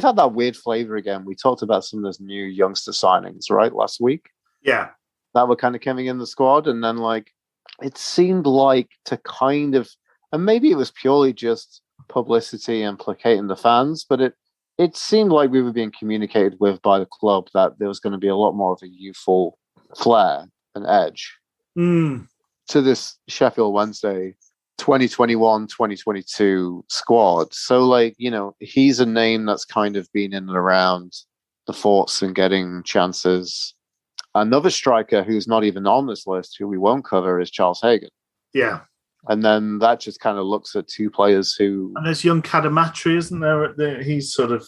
had that weird flavor again. We talked about some of those new youngster signings, right, last week. Yeah, that were kind of coming in the squad, and then like it seemed like to kind of, and maybe it was purely just publicity and placating the fans, but it seemed like we were being communicated with by the club that there was going to be a lot more of a youthful flair and edge to this Sheffield Wednesday 2021-2022 squad. So, like, you know, he's a name that's kind of been in and around the forts and getting chances. Another striker who's not even on this list, who we won't cover, is Charles Hagan. Yeah. And then that just kind of looks at two players who... And there's young Kadamatri, isn't there? He's sort of...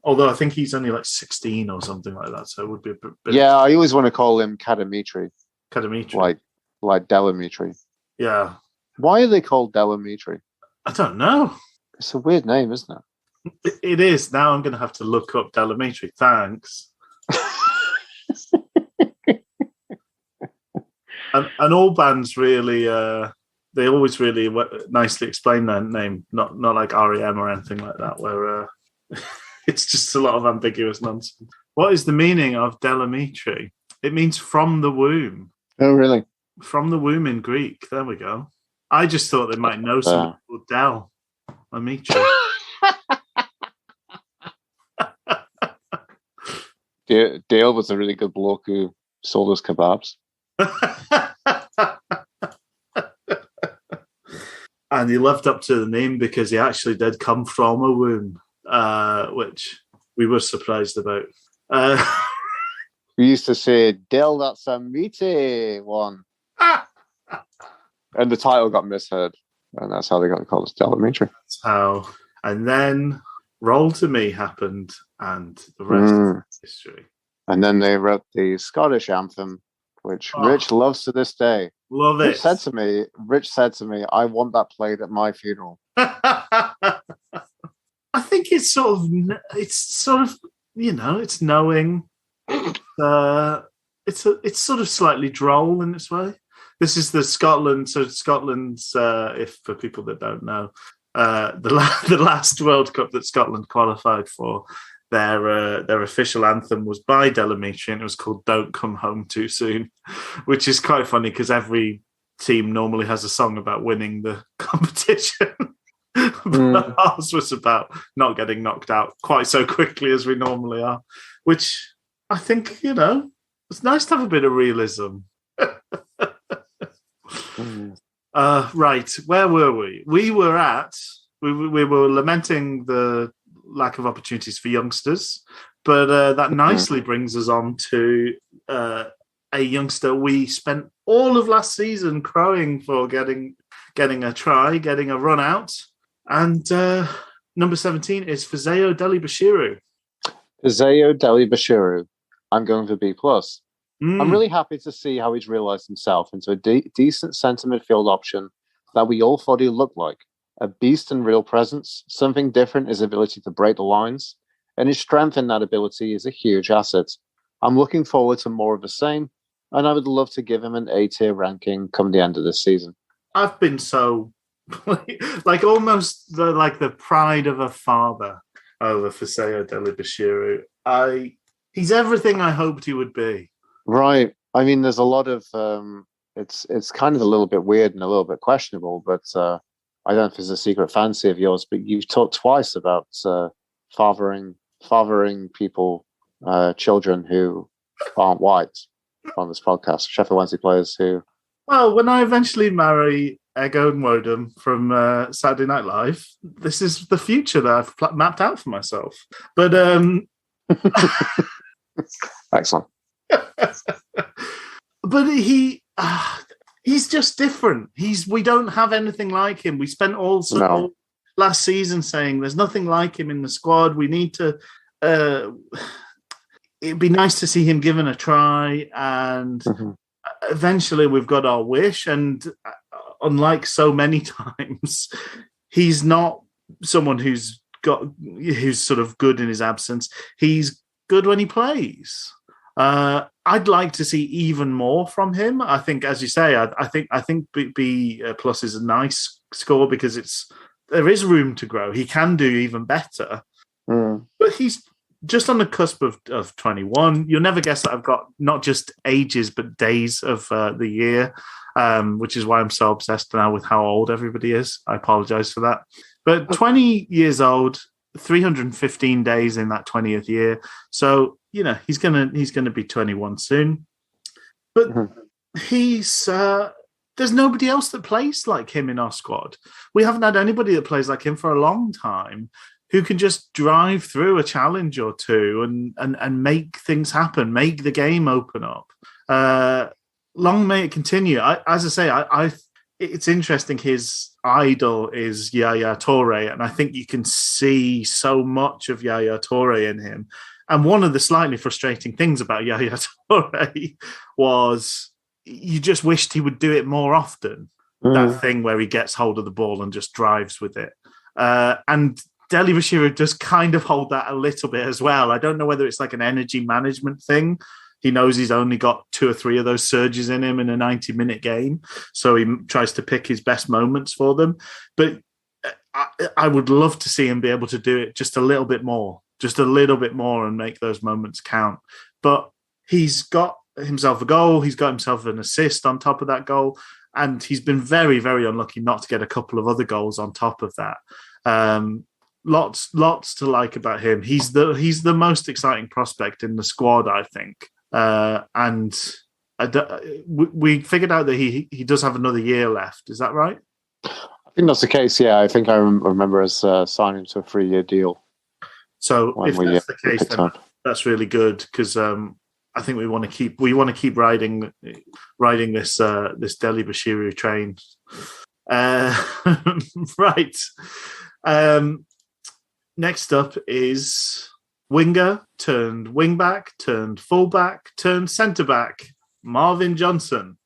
although I think he's only like 16 or something like that, so it would be a bit... Yeah, I always want to call him Kadamitri. Kadamitri. Like Delamitri. Yeah. Why are they called Delamitri? I don't know. It's a weird name, isn't it? It is. Now I'm going to have to look up Delamitri. Thanks. and all bands really... they always really nicely explain their name, not like REM or anything like that, where it's just a lot of ambiguous nonsense. What is the meaning of Delamitri? It means from the womb. Oh, really? From the womb in Greek. There we go. I just thought they might know something called Delamitri. Dale was a really good bloke who sold us kebabs. And he lived up to the name because he actually did come from a womb, which we were surprised about. We used to say, Del, that's a meaty one. And the title got misheard. And that's how they got called as Delamitri. That's how. And then Roll to Me happened, and the rest is history. And then they wrote the Scottish anthem, which Rich loves to this day. Love it. Rich said to me, I want that played at my funeral. I think it's sort of, you know, it's knowing. It's sort of slightly droll in its way. This is the Scotland. So Scotland's, if for people that don't know, the last World Cup that Scotland qualified for, their official anthem was by Delamitri, and it was called "Don't Come Home Too Soon," which is quite funny because every team normally has a song about winning the competition. But ours was about not getting knocked out quite so quickly as we normally are, which I think, it's nice to have a bit of realism. Right, where were we? We were lamenting the lack of opportunities for youngsters, but that nicely brings us on to a youngster we spent all of last season crowing for getting a try, getting a run out, and number 17 is Fizeo Dele-Bashiru. Fizeo Dele-Bashiru, I'm going for B+. I'm really happy to see how he's realised himself into a decent centre midfield option that we all thought he looked like. A beast in real presence, something different is ability to break the lines, and his strength in that ability is a huge asset. I'm looking forward to more of the same, and I would love to give him an A-tier ranking come the end of this season. I've been so, almost the pride of a father over Fizeo Dele-Bashiru. He's everything I hoped he would be. Right. I mean, there's a lot of it's kind of a little bit weird and a little bit questionable, but I don't know if it's a secret fancy of yours, but you've talked twice about fathering people, children who aren't white on this podcast. Sheffield Wednesday players who. Well, when I eventually marry Ego and Wodum from Saturday Night Live, this is the future that I've mapped out for myself. But excellent. But he's just different. We don't have anything like him. We spent all last season saying there's nothing like him in the squad. We need to. It'd be nice to see him given a try, and eventually we've got our wish. And unlike so many times, he's not someone who's sort of good in his absence. He's good when he plays. I'd like to see even more from him. I think, as you say, I think B plus is a nice score because there is room to grow. He can do even better, but he's just on the cusp of 21. You'll never guess that I've got not just ages but days of the year, which is why I'm so obsessed now with how old everybody is. I apologize for that, but 20 years old, 315 days in that 20th year. So he's gonna be 21 soon. But there's nobody else that plays like him in our squad. We haven't had anybody that plays like him for a long time, who can just drive through a challenge or two and make things happen, make the game open up. Long may it continue. As I say, it's interesting. His idol is Yaya Toure, and I think you can see so much of Yaya Toure in him. And one of the slightly frustrating things about Yaya Toure was you just wished he would do it more often. That thing where he gets hold of the ball and just drives with it. And Dele-Bashiru does kind of hold that a little bit as well. I don't know whether it's like an energy management thing. He knows he's only got 2 or 3 of those surges in him in a 90-minute game, so he tries to pick his best moments for them. But I would love to see him be able to do it just a little bit more and make those moments count. But he's got himself a goal. He's got himself an assist on top of that goal. And he's been very, very unlucky not to get a couple of other goals on top of that. Lots to like about him. He's the most exciting prospect in the squad, I think. And we figured out that he does have another year left. Is that right? I think that's the case. Yeah, I think I remember us signing to a 3-year deal. So if that's the case, then that's really good because I think we want to keep riding this Dele-Bashiru train. Right. Next up is winger turned wingback turned fullback turned centre back, Marvin Johnson.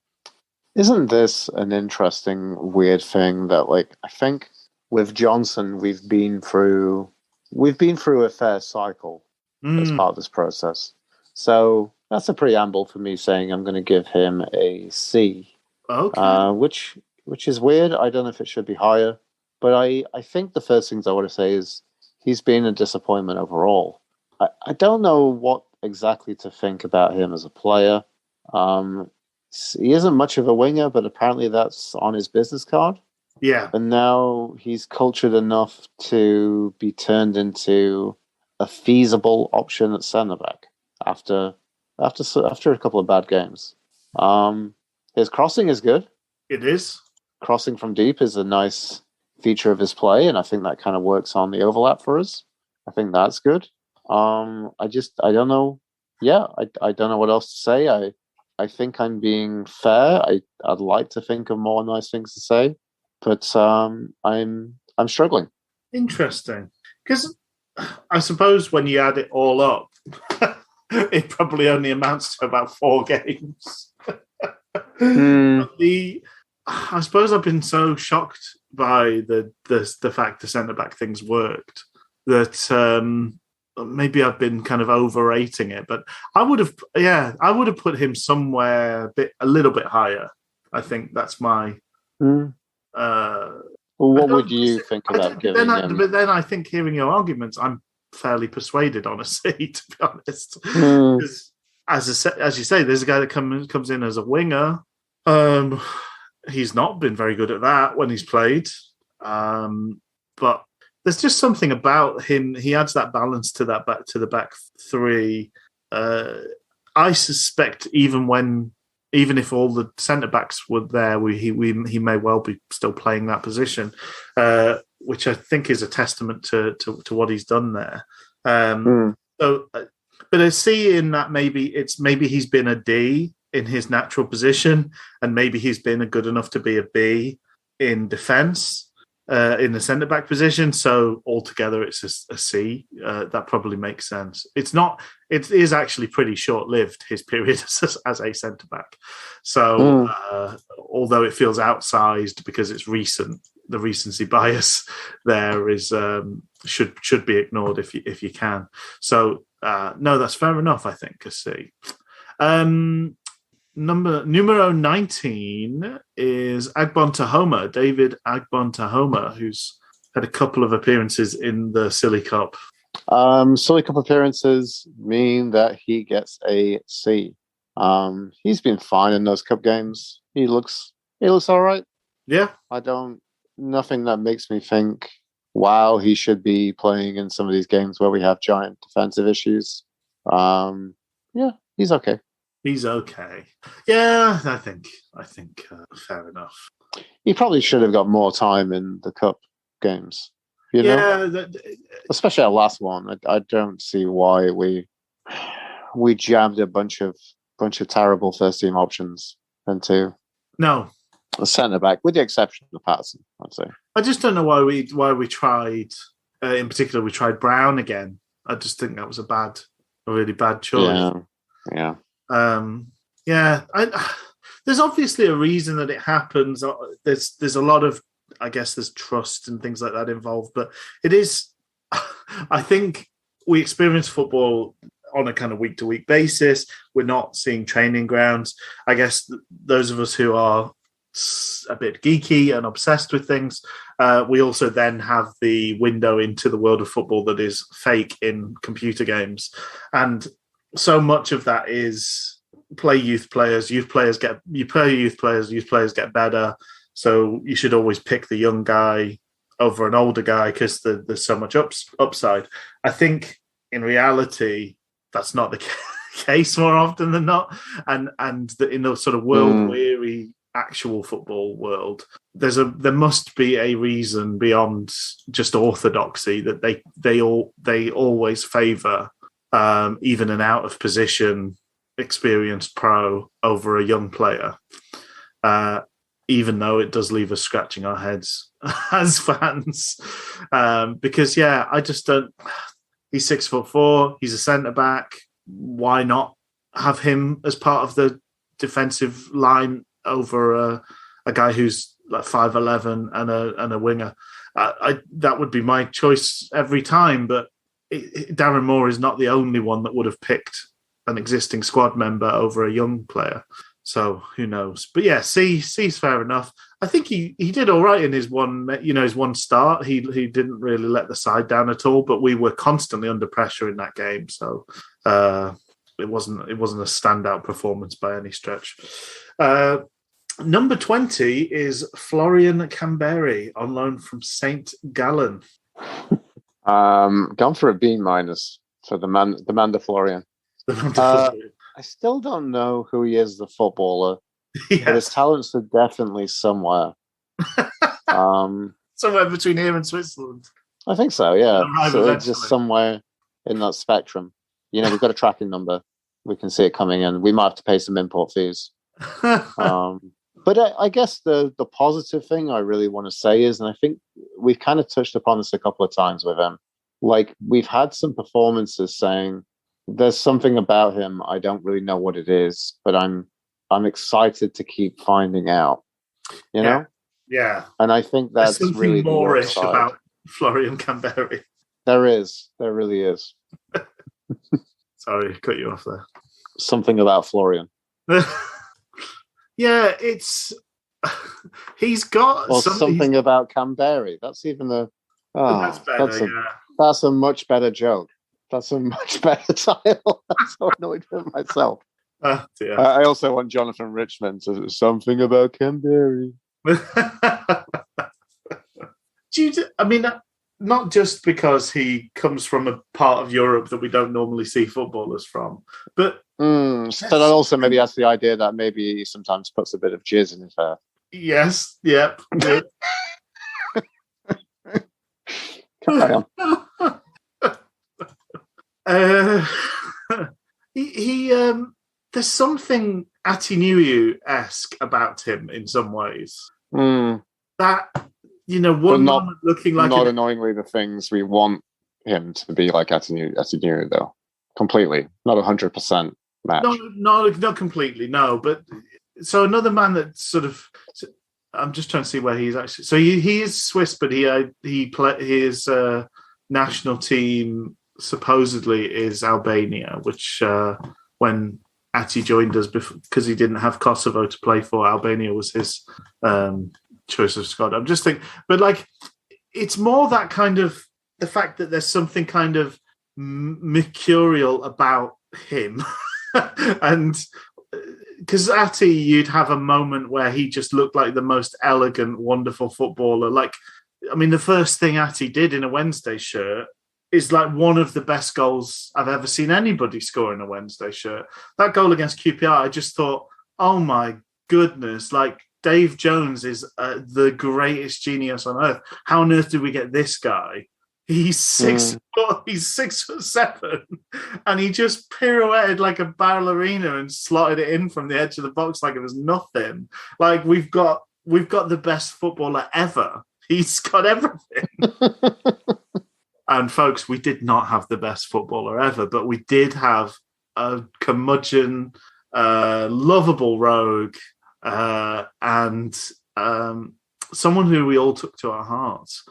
Isn't this an interesting, weird thing that, I think with Johnson we've been through a fair cycle as part of this process. So that's a preamble for me saying I'm going to give him a C. Okay. Which is weird. I don't know if it should be higher. But I think the first things I want to say is he's been a disappointment overall. I don't know what exactly to think about him as a player. He isn't much of a winger, but apparently that's on his business card. Yeah. And now he's cultured enough to be turned into a feasible option at centre back after a couple of bad games. His crossing is good. It is. Crossing from deep is a nice feature of his play, and I think that kind of works on the overlap for us. I think that's good. I don't know. Yeah, I don't know what else to say. I think I'm being fair. I'd like to think of more nice things to say, but I'm struggling. Interesting, because I suppose when you add it all up, it probably only amounts to about 4 games. I suppose I've been so shocked by the fact the centre back things worked that maybe I've been kind of overrating it. But I would have put him somewhere a little bit higher. I think that's my. Well, what would you think about giving him? But then I think, hearing your arguments, I'm fairly persuaded, honestly, to be honest. Because as you say, there's a guy that comes in as a winger. He's not been very good at that when he's played. But there's just something about him. He adds that balance to the back three. I suspect even if all the centre backs were there, he may well be still playing that position, which I think is a testament to what he's done there. So, but I see in that maybe he's been a D in his natural position, and maybe he's been good enough to be a B in defence in the centre back position. So altogether, it's a C. That probably makes sense. It is actually pretty short lived, his period as a centre back. So although it feels outsized because it's recent, the recency bias there is should be ignored if you can. So no, that's fair enough. I think a C. Numero 19 is Agbon Tahoma, David Agbon Tahoma, who's had a couple of appearances in the Silly Cup. Silly Cup appearances mean that he gets a C. He's been fine in those cup games. He looks all right. Yeah. Nothing that makes me think, wow, he should be playing in some of these games where we have giant defensive issues. Yeah, he's okay. He's okay. Yeah, I think fair enough. He probably should have got more time in the cup games. You know? Especially our last one. I don't see why we jammed a bunch of terrible first team options into a centre back, with the exception of Patterson, I'd say. I just don't know why we tried. In particular, we tried Brown again. I just think that was a really bad choice. Yeah. There's obviously a reason that it happens. There's a lot of, I guess, there's trust and things like that involved, but it is, I think we experience football on a kind of week-to-week basis. We're not seeing training grounds. I guess those of us who are a bit geeky and obsessed with things, we also then have the window into the world of football that is fake in computer games. And so much of that is play youth players get better. So you should always pick the young guy over an older guy because there's so much upside. I think in reality, that's not the case more often than not. And in the sort of world-weary actual football world, there must be a reason beyond just orthodoxy that they always favour even an out of position experienced pro over a young player, even though it does leave us scratching our heads as fans. Because I just don't. He's 6'4". He's a centre back. Why not have him as part of the defensive line over a guy who's like 5'11" and a winger? That would be my choice every time, but Darren Moore is not the only one that would have picked an existing squad member over a young player. So who knows? But yeah, C's fair enough. I think he did all right in his one start. He didn't really let the side down at all, but we were constantly under pressure in that game. So it wasn't a standout performance by any stretch. Number 20 is Florian Kamberi on loan from St. Gallen. Gone for a B- for the man de Florian. I still don't know who he is, the footballer. Yes. But his talents are definitely somewhere. Somewhere between here and Switzerland. I think so, yeah. So eventually. just somewhere in that spectrum. We've got a tracking number. We can see it coming in. We might have to pay some import fees. But I guess the positive thing I really want to say is, and I think we've kind of touched upon this a couple of times with him, like we've had some performances saying there's something about him, I don't really know what it is, but I'm excited to keep finding out. You know? Yeah. And I think that's something really more-ish about Florian Kamberi. There really is. Sorry, cut you off there. Something about Florian. Yeah, he's got something about Kamberi. That's even that's better. That's a much better joke. That's a much better title. I'm so annoyed with myself. Dear. I also want Jonathan Richman to something about Kamberi. Not just because he comes from a part of Europe that we don't normally see footballers from, but so that also maybe that's the idea that maybe he sometimes puts a bit of jizz in his hair. Yes, yep. Carry on. There's something Atinuyu-esque about him in some ways. That, one moment looking like... Not annoyingly the things we want him to be like Atinuyu, though. Completely. Not 100% match. Not completely, no. But so another man that sort of... I'm just trying to see where he's actually... So he is Swiss, but his national team supposedly is Albania, which when Ati joined us, because he didn't have Kosovo to play for, Albania was his choice of squad. I'm just thinking, but like, it's more that kind of the fact that there's something kind of mercurial about him. And because Ati, you'd have a moment where he just looked like the most elegant, wonderful footballer. Like, the first thing Ati did in a Wednesday shirt is like one of the best goals I've ever seen anybody score in a Wednesday shirt. That goal against QPR, I just thought, oh my goodness, like Dave Jones is the greatest genius on earth. How on earth did we get this guy? He's 6 foot, he's 6'7", and he just pirouetted like a ballerina and slotted it in from the edge of the box like it was nothing. Like we've got the best footballer ever. He's got everything. And folks, we did not have the best footballer ever, but we did have a curmudgeon, lovable rogue, and someone who we all took to our hearts.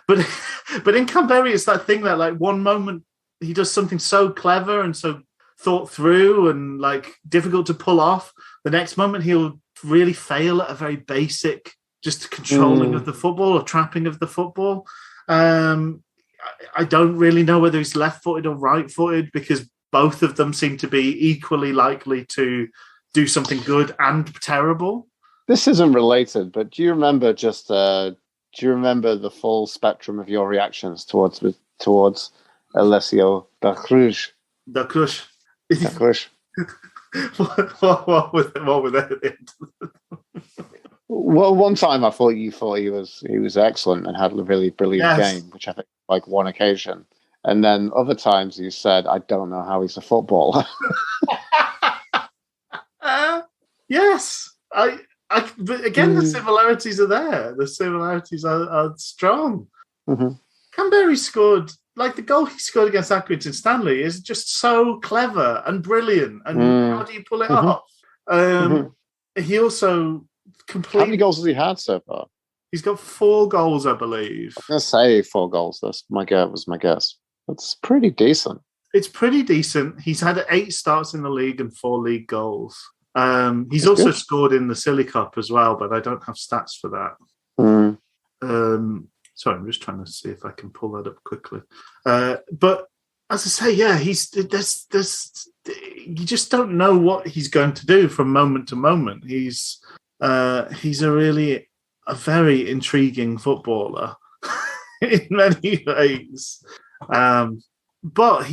But in Kamberi, it's that thing that like one moment he does something so clever and so thought through and like difficult to pull off. The next moment he'll really fail at a very basic, just controlling of the football or trapping of the football. I don't really know whether he's left-footed or right-footed because both of them seem to be equally likely to do something good and terrible. This isn't related, but do you remember the full spectrum of your reactions towards Alessio da Cruz? Da Cruz. Da Cruz. What were they at the end? Well, one time I thought he was excellent and had a really brilliant game, which I think like one occasion. And then other times you said, I don't know how he's a footballer. Yes. But again, the similarities are there. The similarities are strong. Mm-hmm. Kamberi scored, like the goal he scored against Accrington Stanley is just so clever and brilliant. And how do you pull it off? He also completely... How many goals has he had so far? He's got 4 goals, I believe. I'm going to say 4 goals. That's my guess. That's pretty decent. It's pretty decent. He's had 8 starts in the league and 4 league goals. He's That's also good. scored in the Silly Cup as well, but I don't have stats for that. Sorry, I'm just trying to see if I can pull that up quickly. But as I say, yeah, there's you just don't know what he's going to do from moment to moment. He's a very intriguing footballer in many ways. But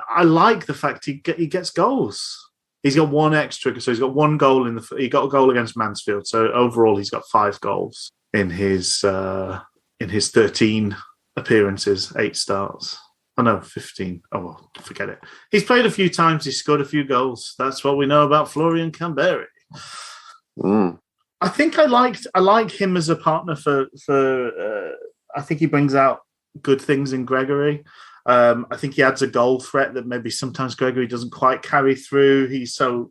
I like the fact he gets goals. He's got one extra, so he's got one goal he got a goal against Mansfield. So overall, he's got 5 goals in his 13 appearances, 8 starts. Oh no, 15. Oh well, forget it. He's played a few times. He's scored a few goals. That's what we know about Florian Kamberi. I think I like him as a partner for. I think he brings out good things in Gregory. I think he adds a goal threat that maybe sometimes Gregory doesn't quite carry through. He's so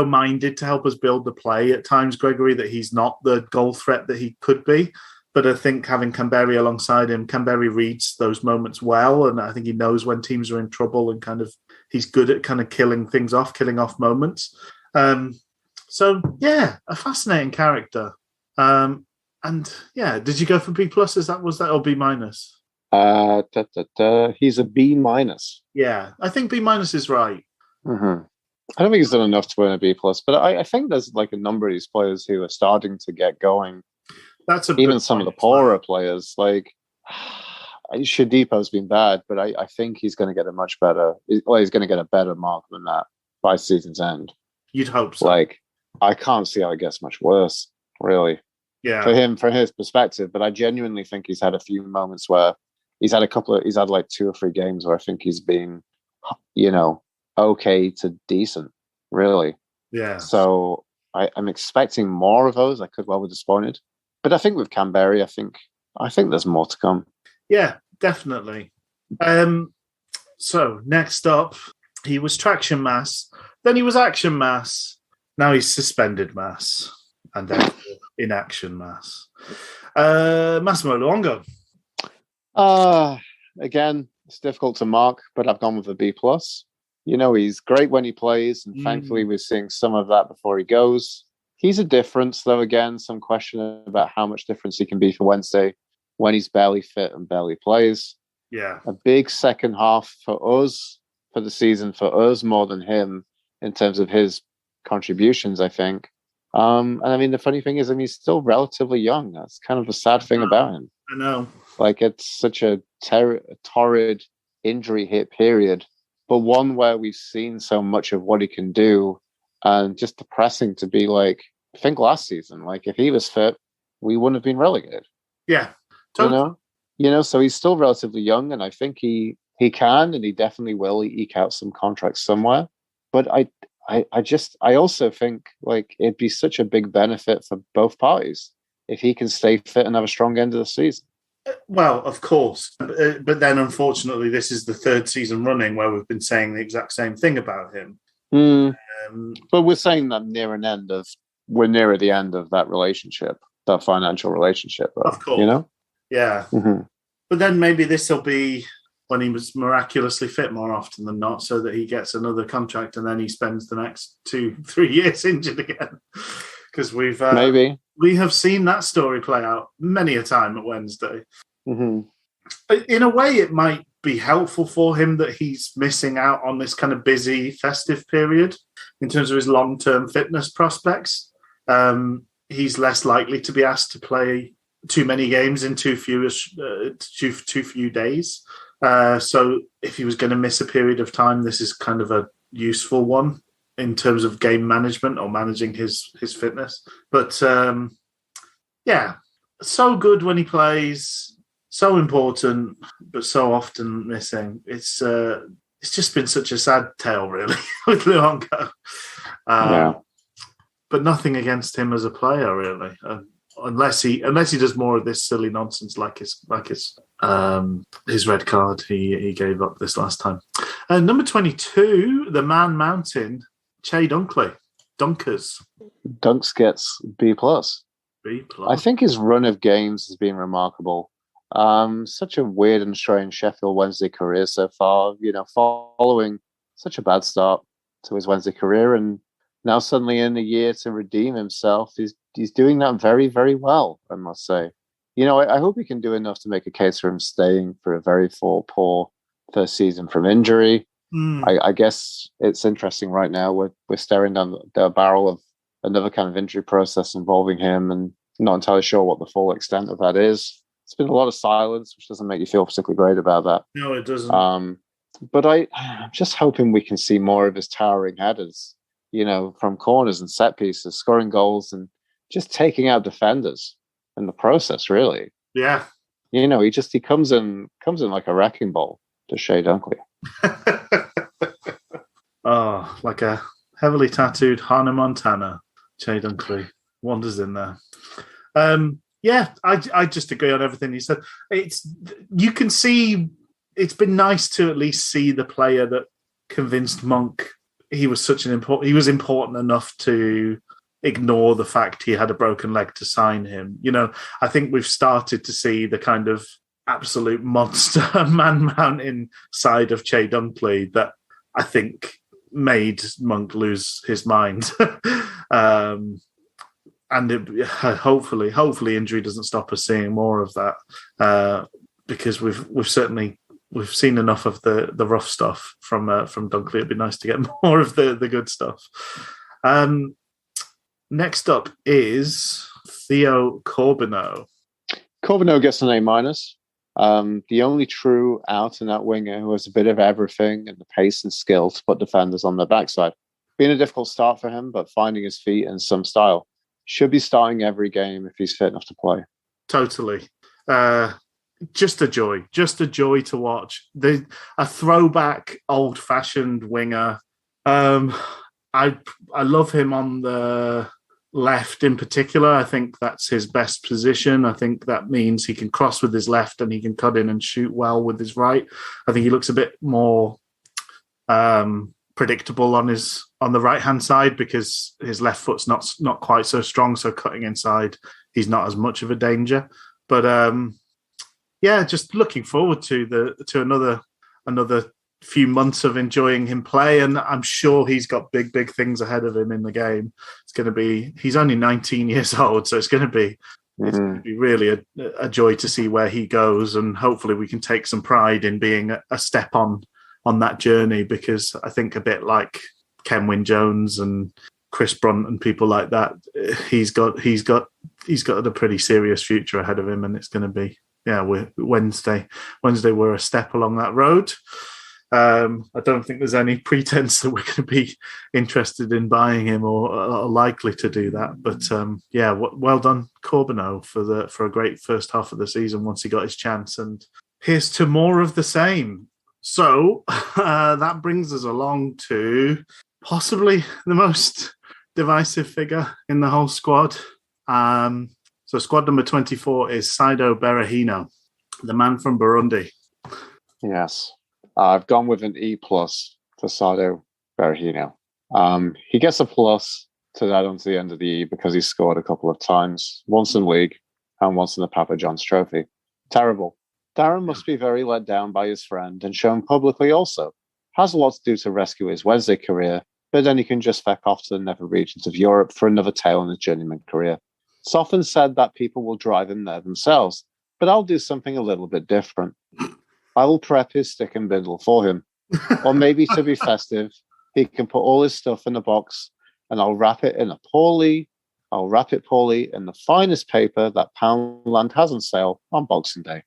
minded to help us build the play at times, Gregory, that he's not the goal threat that he could be. But I think having Kamberi alongside him, Kamberi reads those moments well, and I think he knows when teams are in trouble and he's good at kind of killing off moments. So yeah, a fascinating character. And yeah, did you go for B+? Was that or B-? He's a B-. Yeah, I think B- is right. Mm-hmm. I don't think he's done enough to earn a B+, but I think there's like a number of these players who are starting to get going. That's even some of the poorer players, like Shadipo's been bad, but I think he's going to get a much better. Well, he's going to get a better mark than that by season's end. You'd hope so. Like, I can't see how it gets much worse, really. Yeah. For his perspective, but I genuinely think he's had a few moments where he's had like 2 or 3 games where I think he's been, okay to decent, really. Yeah. So I'm expecting more of those. I could well be disappointed. But I think with Kamberi, I think there's more to come. Yeah, definitely. So next up, he was traction mass, then he was action mass, now he's suspended mass, and then inaction mass. Massimo Luongo. Again, it's difficult to mark, but I've gone with a B+. He's great when he plays, and thankfully we're seeing some of that before he goes. He's a difference, though, again, some question about how much difference he can be for Wednesday when he's barely fit and barely plays. Yeah. A big second half for us, for the season, for us more than him in terms of his contributions, I think. And I mean, the funny thing is, he's still relatively young. That's kind of the sad thing about him. I know. Like, it's such a torrid injury hit period, but one where we've seen so much of what he can do. And just depressing to be like, I think last season, like if he was fit, we wouldn't have been relegated. Yeah. Totally. So he's still relatively young, and I think he can, and he definitely will eke out some contracts somewhere. But I also think like it'd be such a big benefit for both parties if he can stay fit and have a strong end of the season. Well, of course. But then unfortunately, this is the 3rd season running where we've been saying the exact same thing about him. But we're saying that we're nearer the end of that relationship, that financial relationship. Though, of course. Yeah. Mm-hmm. But then maybe this will be when he was miraculously fit more often than not, so that he gets another contract and then he spends the next 2-3 years injured again. Because we have seen that story play out many a time at Wednesday. Mm-hmm. In a way, it might be helpful for him that he's missing out on this kind of busy festive period in terms of his long-term fitness prospects. He's less likely to be asked to play too many games in too few days. So if he was going to miss a period of time, this is kind of a useful one in terms of game management or managing his fitness. But yeah, so good when he plays. So important, but so often missing. It's just been such a sad tale, really, with Luongo. But nothing against him as a player, really, unless he does more of this silly nonsense, like his red card he gave up this last time. Number 22, the Man Mountain, Che Dunkley, Dunkers. Dunks gets B+. B+. I think his run of games has been remarkable. Such a weird and strange Sheffield Wednesday career so far, following such a bad start to his Wednesday career. And, now suddenly in a year to redeem himself, he's doing that very, very well, I must say. I hope he can do enough to make a case for him staying for a very poor first season from injury. I guess it's interesting right now. We're staring down the barrel of another kind of injury process involving him, and not entirely sure what the full extent of that is. It's been a lot of silence, which doesn't make you feel particularly great about that. No, it doesn't. But I'm just hoping we can see more of his towering headers, from corners and set pieces, scoring goals and just taking out defenders in the process, really. Yeah. He comes in like a wrecking ball to Shea Dunkley. Oh, like a heavily tattooed Hannah Montana. Shea Dunkley wanders in there. Yeah, I just agree on everything you said. You can see it's been nice to at least see the player that convinced Monk he was important enough to ignore the fact he had a broken leg to sign him. I think we've started to see the kind of absolute monster man-mountain side of Shea Dunkley that I think made Monk lose his mind. And hopefully injury doesn't stop us seeing more of that, because we've seen enough of the rough stuff from Dunkley. It'd be nice to get more of the good stuff. Next up is Theo Corbino. Corbino gets an A-. The only true out-and-out winger who has a bit of everything and the pace and skill to put defenders on their backside. Been a difficult start for him, but finding his feet in some style. Should be starting every game if he's fit enough to play. Totally. Just a joy to watch. A throwback, old-fashioned winger. I love him on the left in particular. I think that's his best position. I think that means he can cross with his left and he can cut in and shoot well with his right. I think he looks a bit more predictable on the right hand side because his left foot's not quite so strong. So cutting inside, he's not as much of a danger. But just looking forward to another few months of enjoying him play, and I'm sure he's got big things ahead of him in the game. He's only 19 years old, so it's going to be really a joy to see where he goes, and hopefully we can take some pride in being a step on that journey, because I think a bit like Ken Wynne-Jones and Chris Brunt and people like that, he's got a pretty serious future ahead of him, and it's going to be Wednesday we're a step along that road. I don't think there's any pretense that we're going to be interested in buying him or likely to do that. But well done, Corbino, for a great first half of the season once he got his chance. And here's to more of the same. So that brings us along to possibly the most divisive figure in the whole squad. So squad number 24 is Saido Berahino, the man from Burundi. Yes. I've gone with an E+ for Saido Berahino. He gets a plus to add on to the end of the E because he scored a couple of times, once in league and once in the Papa John's Trophy. Terrible. Darren must be very let down by his friend and shown publicly also. Has a lot to do to rescue his Wednesday career, but then he can just feck off to the nether regions of Europe for another tail in his journeyman career. It's often said that people will drive him there themselves, but I'll do something a little bit different. I will prep his stick and bindle for him. Or maybe to be festive, he can put all his stuff in a box and I'll wrap it poorly in the finest paper that Poundland has on sale on Boxing Day.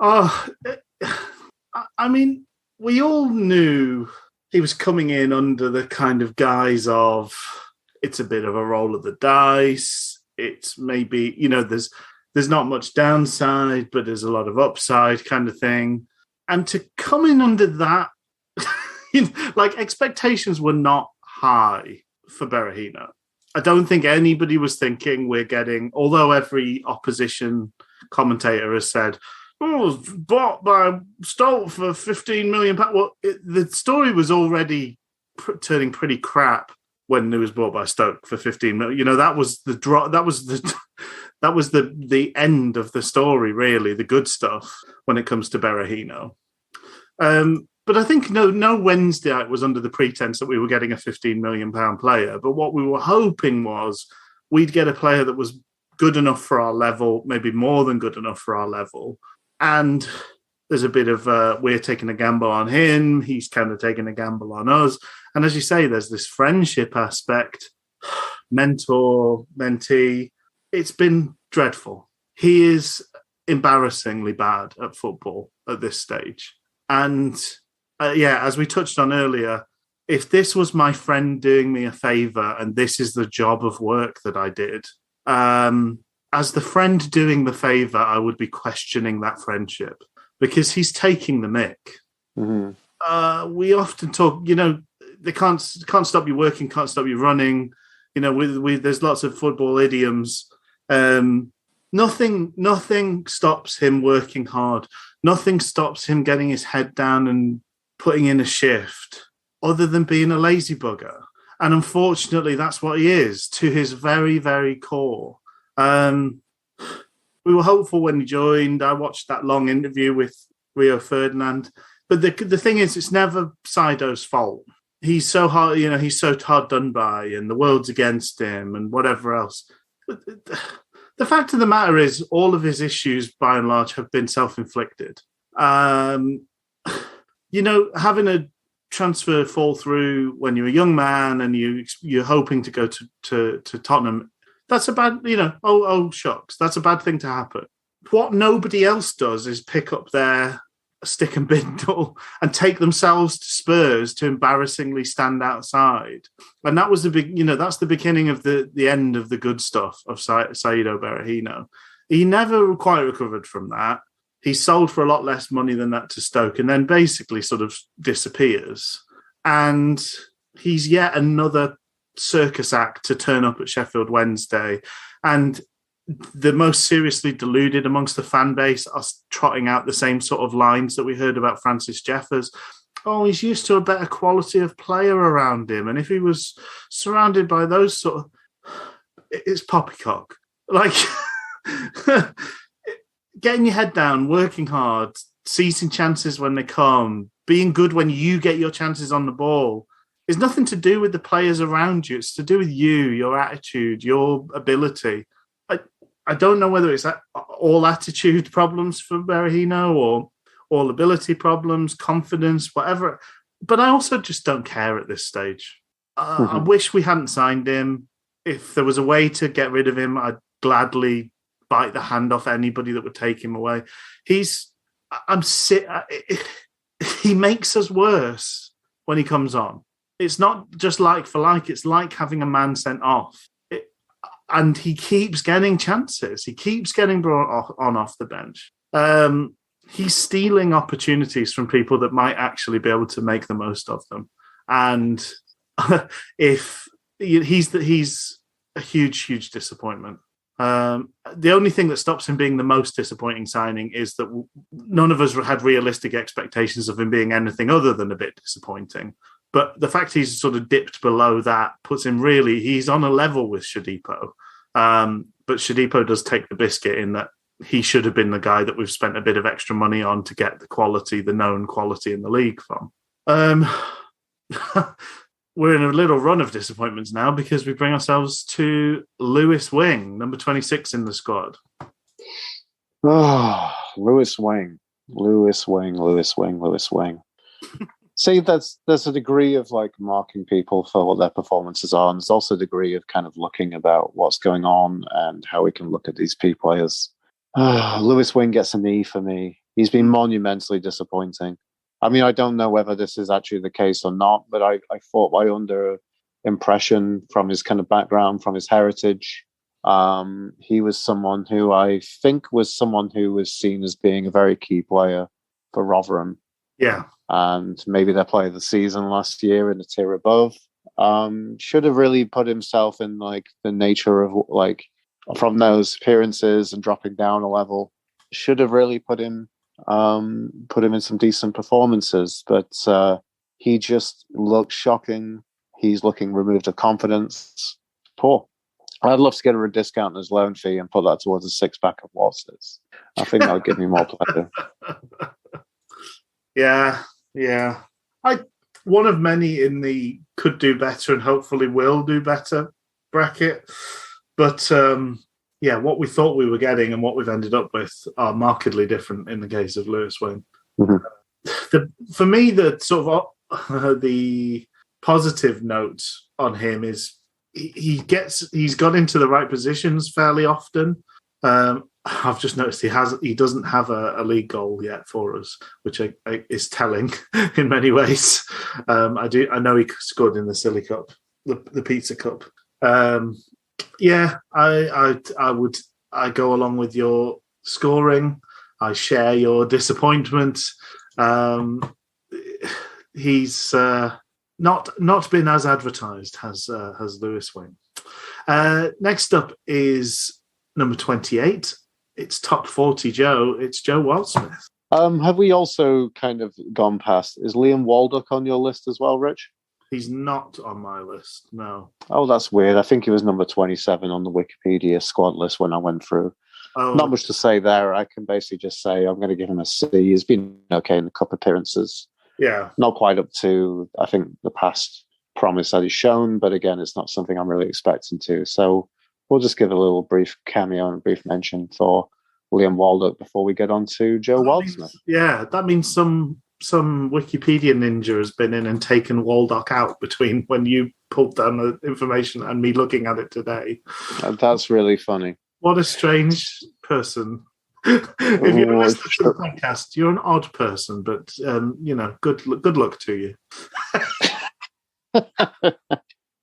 I mean, we all knew he was coming in under the kind of guise of it's a bit of a roll of the dice. It's maybe, there's not much downside, but there's a lot of upside kind of thing. And to come in under that, expectations were not high for Berahino. I don't think anybody was thinking we're getting, although every opposition commentator has said, oh, it was bought by Stoke for £15 million. Well, the story was already turning pretty crap when it was bought by Stoke for 15 million. That was the draw. That was the end of the story, really, the good stuff when it comes to Berahino. But I think no Wednesdayite was under the pretense that we were getting a £15 million player. But what we were hoping was we'd get a player that was good enough for our level, maybe more than good enough for our level. And there's a bit of we're taking a gamble on him. He's kind of taking a gamble on us. And as you say, there's this friendship aspect, mentor, mentee. It's been dreadful. He is embarrassingly bad at football at this stage. And as we touched on earlier, if this was my friend doing me a favour and this is the job of work that I did, as the friend doing the favour, I would be questioning that friendship because he's taking the mick. Mm-hmm. We often talk, they can't stop you working, can't stop you running. There's lots of football idioms. Nothing stops him working hard. Nothing stops him getting his head down and putting in a shift other than being a lazy bugger. And unfortunately, that's what he is to his very, very core. We were hopeful when he joined. I watched that long interview with Rio Ferdinand. But the thing is, it's never Saido's fault. He's so hard, he's so hard done by and the world's against him and whatever else. But the fact of the matter is all of his issues, by and large, have been self-inflicted. Having a transfer fall through when you're a young man and you're hoping to go to Tottenham, that's a bad, shucks, that's a bad thing to happen. What nobody else does is pick up their stick and bindle and take themselves to Spurs to embarrassingly stand outside. And that was that's the beginning of the end of the good stuff of Saido Berahino. He never quite recovered from that. He sold for a lot less money than that to Stoke and then basically sort of disappears. And he's yet another circus act to turn up at Sheffield Wednesday. And the most seriously deluded amongst the fan base are trotting out the same sort of lines that we heard about Francis Jeffers. Oh, he's used to a better quality of player around him. And if he was surrounded by those sort of... It's poppycock. Like, getting your head down, working hard, seizing chances when they come, being good when you get your chances on the ball, is nothing to do with the players around you. It's to do with you, your attitude, your ability. I don't know whether it's all attitude problems for Berahino or all ability problems, confidence, whatever. But I also just don't care at this stage. I wish we hadn't signed him. If there was a way to get rid of him, I'd gladly bite the hand off anybody that would take him away. He makes us worse when he comes on. It's not just like for like. It's like having a man sent off. And he keeps getting chances. He keeps getting brought on off the bench. He's stealing opportunities from people that might actually be able to make the most of them. And if he's a huge disappointment. The only thing that stops him being the most disappointing signing is that none of us had realistic expectations of him being anything other than a bit disappointing. But the fact he's sort of dipped below that puts him he's on a level with Shodipo. But Shodipo does take the biscuit in that he should have been the guy that we've spent a bit of extra money on to get the known quality in the league from. We're in a little run of disappointments now because we bring ourselves to Lewis Wing, number 26 in the squad. Oh, Lewis Wing. See, there's a degree of like marking people for what their performances are, and there's also a degree of kind of looking about what's going on and how we can look at these P players. Lewis Wing gets an E for me. He's been monumentally disappointing. I mean, I don't know whether this is actually the case or not, but I thought my under impression from his kind of background, from his heritage, he was someone who I think was seen as being a very key player for Rotherham. Yeah. And maybe their player of the season last year in the tier above. Should have really put himself in like the nature of like from those appearances and dropping down a level. Should have really put him in some decent performances, but he just looks shocking. He's looking removed of confidence. Poor. I'd love to get a discount on his loan fee and put that towards a 6-pack of Watsons. I think that would give me more pleasure. Yeah. Yeah. One of many in the could do better and hopefully will do better bracket. But what we thought we were getting and what we've ended up with are markedly different in the case of Lewis Wayne. Mm-hmm. For me, the sort of the positive note on him is he's got into the right positions fairly often. I've just noticed he doesn't have a league goal yet for us, which is telling in many ways. I know he scored in the Silly Cup, the Pizza Cup. I go along with your scoring. I share your disappointment. He's not been as advertised has Lewis Wayne. Next up is number 28. It's top 40 Joe. It's Joe Wildsmith. Have we also kind of gone past? Is Liam Waldock on your list as well, Rich? He's not on my list, no. Oh, that's weird. I think he was number 27 on the Wikipedia squad list when I went through. Oh. Not much to say there. I can basically just say I'm going to give him a C. He's been okay in the cup appearances. Yeah. Not quite up to, I think, the past promise that he's shown, but again, it's not something I'm really expecting to. So we'll just give a little brief cameo and brief mention for Liam Waldock before we get on to Joe Wildsmith. That means some Wikipedia ninja has been in and taken Waldock out between when you pulled down the information and me looking at it today. That's really funny. What a strange person. If you're listening to the podcast, you're an odd person, but good luck to you.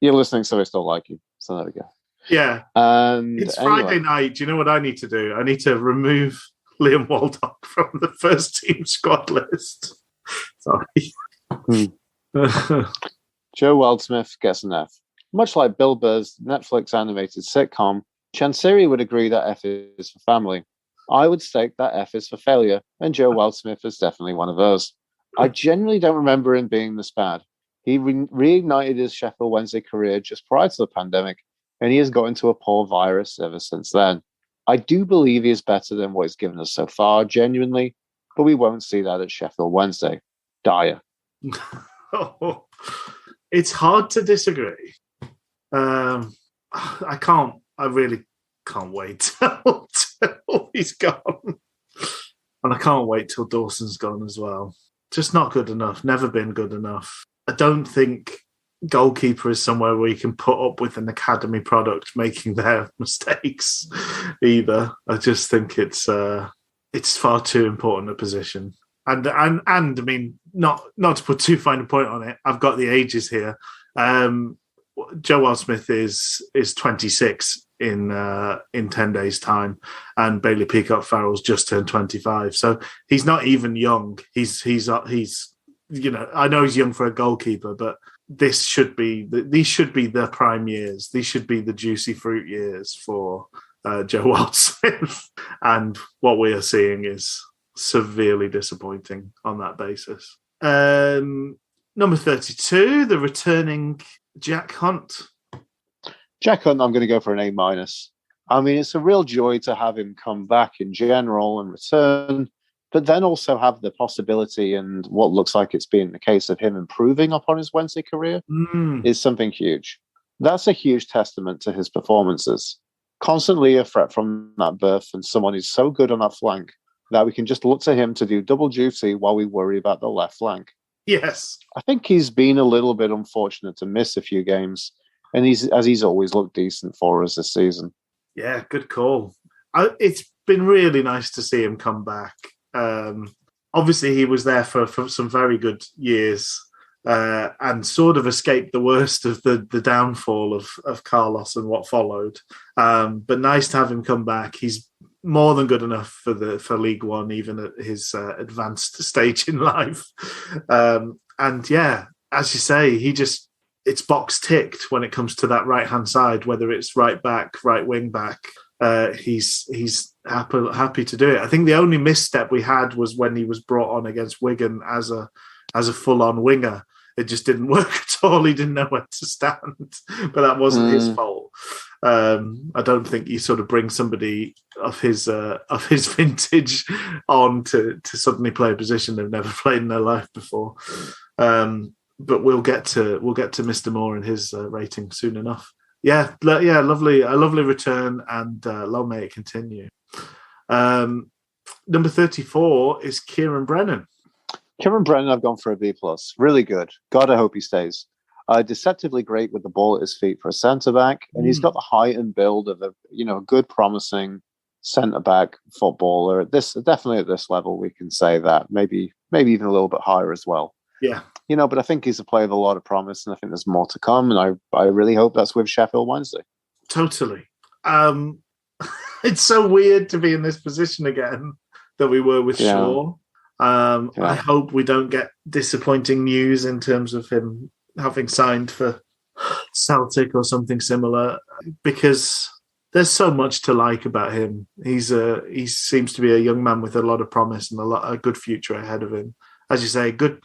You're listening, so I still like you. So there we go. Yeah. And it's Friday night. Do you know what I need to do? I need to remove Liam Waldock from the first team squad list. Sorry. Joe Wildsmith gets an F. Much like Bill Burr's Netflix animated sitcom, Chansiri would agree that F is for family. I would state that F is for failure, and Joe Wildsmith is definitely one of those. I genuinely don't remember him being this bad. He reignited his Sheffield Wednesday career just prior to the pandemic, and he has got into a poor virus ever since then. I do believe he is better than what he's given us so far, genuinely, but we won't see that at Sheffield Wednesday. Dire. It's hard to disagree. I really can't wait till he's gone. And I can't wait till Dawson's gone as well. Just not good enough. Never been good enough. I don't think goalkeeper is somewhere where you can put up with an academy product making their mistakes either. I just think it's far too important a position. And I mean, not to put too fine a point on it, I've got the ages here. Joe Wildsmith is 26 in 10 days' time, and Bailey Peacock Farrell's just turned 25. So he's not even young. He's I know he's young for a goalkeeper, but these should be the prime years. These should be the juicy fruit years for Joe Wildsmith, and what we are seeing is severely disappointing on that basis. Number 32, the returning Jack Hunt. Jack Hunt, I'm going to go for an A-. I mean, it's a real joy to have him come back in general and return, but then also have the possibility and what looks like it's been the case of him improving upon his Wednesday career is something huge. That's a huge testament to his performances. Constantly a threat from that berth and someone who's so good on that flank that we can just look to him to do double duty while we worry about the left flank. Yes. I think he's been a little bit unfortunate to miss a few games, and he's always looked decent for us this season. Yeah, good call. It's been really nice to see him come back. Obviously, he was there for some very good years and sort of escaped the worst of the downfall of Carlos and what followed. But nice to have him come back. He's more than good enough for League One, even at his advanced stage in life. And yeah, as you say, it's box ticked when it comes to that right-hand side, whether it's right back, right wing back. He's happy to do it. I think the only misstep we had was when he was brought on against Wigan as a full-on winger. it just didn't work at all. He didn't know where to stand, but that wasn't his fault. I don't think you sort of bring somebody of his vintage on to suddenly play a position they've never played in their life before. But we'll get to Mr. Moore and his rating soon enough. Yeah, a lovely return, and long may it continue. Number 34 is Kieran Brennan. Kieran Brennan, I've gone for a B+. Really good. God, I hope he stays. Deceptively great with the ball at his feet for a centre-back, and he's got the height and build of a good, promising centre-back footballer. Definitely at this level, we can say that. Maybe even a little bit higher as well. Yeah. But I think he's a player with a lot of promise, and I think there's more to come, and I really hope that's with Sheffield Wednesday. Totally. It's so weird to be in this position again that we were with Shaw. I hope we don't get disappointing news in terms of him having signed for Celtic or something similar, because there's so much to like about him. He seems to be a young man with a lot of promise and a good future ahead of him. As you say, good.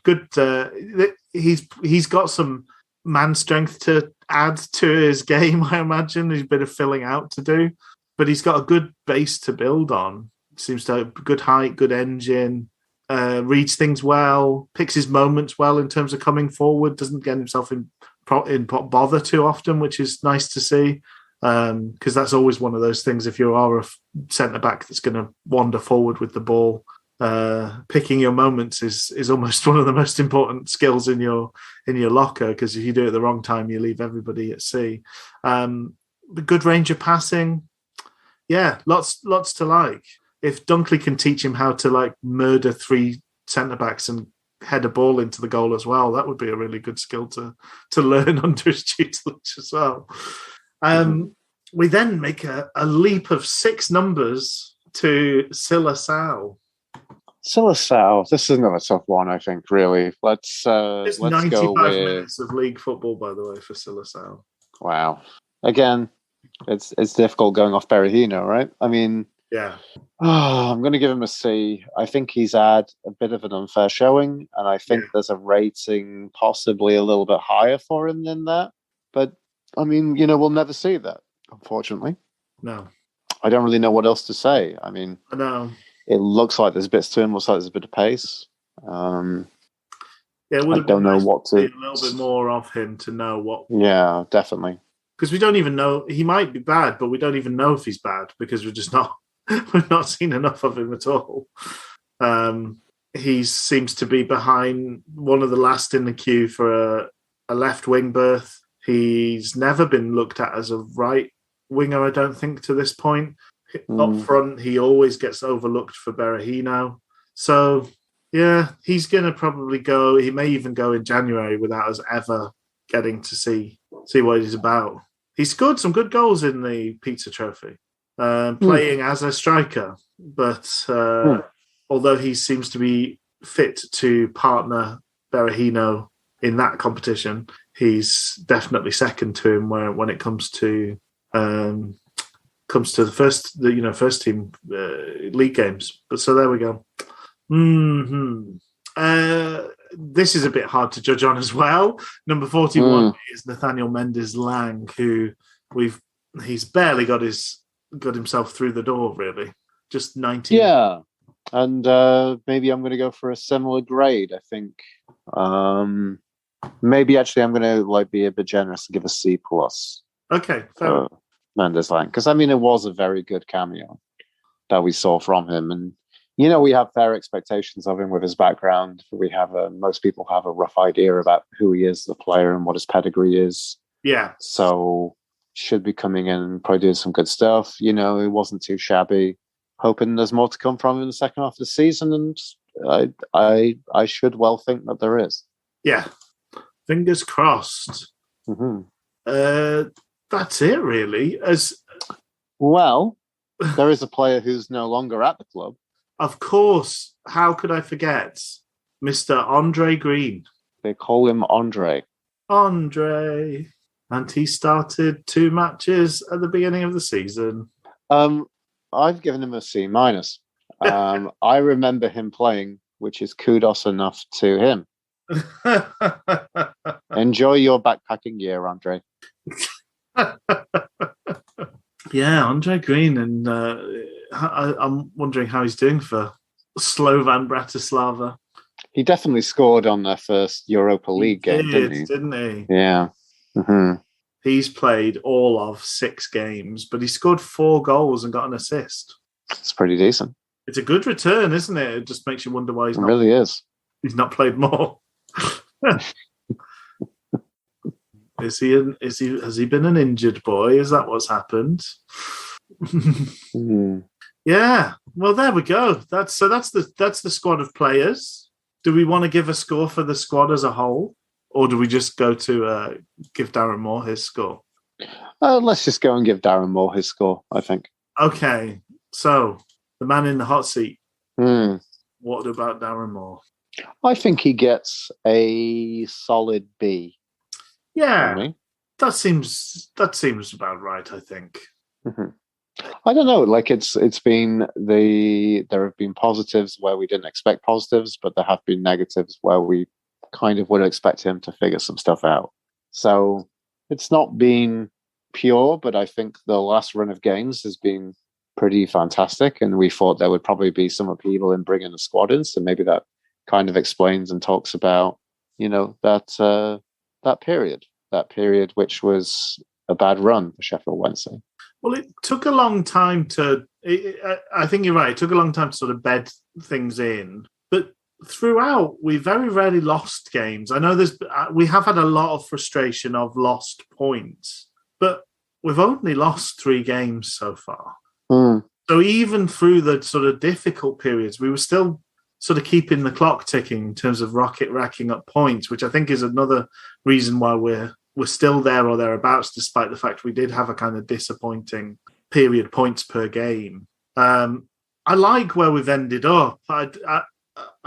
He's got some man strength to add to his game. I imagine there's a bit of filling out to do, but he's got a good base to build on. Seems to have good height, good engine. Reads things well, picks his moments well in terms of coming forward. Doesn't get himself in bother too often, which is nice to see. Because that's always one of those things. If you are a centre back that's going to wander forward with the ball, picking your moments is almost one of the most important skills in your locker, because if you do it at the wrong time, you leave everybody at sea. The good range of passing, lots to like. If Dunkley can teach him how to murder three centre backs and head a ball into the goal as well, that would be a really good skill to learn under his tutelage as well. We then make a leap of 6 numbers to Silla Sal. Silla Sal, this is another tough one, I think, really. Let's 95 go with minutes of league football, by the way, for Silla Sal. Wow. Again, it's difficult going off Berahino, right? I mean, yeah. I'm going to give him a C. I think he's had a bit of an unfair showing, and I think there's a rating possibly a little bit higher for him than that. But, I mean, we'll never see that, unfortunately. No. I don't really know what else to say. I mean, I know. It looks like there's bits to him. Looks like there's a bit of pace. It would have been nice to see a little bit more of him to know what. Yeah, definitely. Because we don't even know, he might be bad, but we don't even know if he's bad because we've not seen enough of him at all. He seems to be behind one of the last in the queue for a left wing berth. He's never been looked at as a right winger, I don't think, to this point. Up front, he always gets overlooked for Berahino. So, he's going to probably go. He may even go in January without us ever getting to see what he's about. He scored some good goals in the Pizza Trophy, playing as a striker. But although he seems to be fit to partner Berahino in that competition, he's definitely second to him when it comes to the first team league games. But so there we go. This is a bit hard to judge on as well. Number 41 is Nathaniel Mendes-Lang, who he's barely got himself through the door, really. Just 19. Yeah, and maybe I'm going to go for a similar grade. I think maybe actually I'm going to be a bit generous and give a C+. Okay, fair. Mendes-Lang, because I mean it was a very good cameo that we saw from him, and we have fair expectations of him with his background. We have most people have a rough idea about who he is, the player, and what his pedigree is. Yeah. So should be coming in and probably doing some good stuff. It wasn't too shabby. Hoping there's more to come from him in the second half of the season, and I should well think that there is. Yeah. Fingers crossed. That's it, really. There is a player who's no longer at the club. Of course. How could I forget? Mr. Andre Green. They call him Andre. Andre. And he started 2 matches at the beginning of the season. I've given him a C-. I remember him playing, which is kudos enough to him. Enjoy your backpacking year, Andre. Yeah, Andre Green, and I'm wondering how he's doing for Slovan Bratislava. He definitely scored on their first Europa League game, didn't he? Didn't he? Yeah. Mm-hmm. He's played all of 6 games, but he scored 4 goals and got an assist. It's pretty decent. It's a good return, isn't it? It just makes you wonder why It really is. He's not played more. Has he been an injured boy? Is that what's happened? Yeah. Well, there we go. That's the squad of players. Do we want to give a score for the squad as a whole, or do we just go to give Darren Moore his score? Let's just go and give Darren Moore his score, I think. Okay. So the man in the hot seat. What about Darren Moore? I think he gets a solid B. Yeah, that seems about right, I think. Mm-hmm. I don't know. Like there have been positives where we didn't expect positives, but there have been negatives where we kind of would expect him to figure some stuff out. So it's not been pure, but I think the last run of games has been pretty fantastic, and we thought there would probably be some upheaval in bringing the squad in. So maybe that kind of explains and talks about, that period which was a bad run for Sheffield Wednesday. Well, it took a long time I think you're right. It took a long time to sort of bed things in, but throughout we very rarely lost games. I know we have had a lot of frustration of lost points, but we've only lost 3 games so far. So even through the sort of difficult periods, we were still sort of keeping the clock ticking in terms of racking up points, which I think is another reason why we're still there or thereabouts, despite the fact we did have a kind of disappointing period points per game. I like where we've ended up. I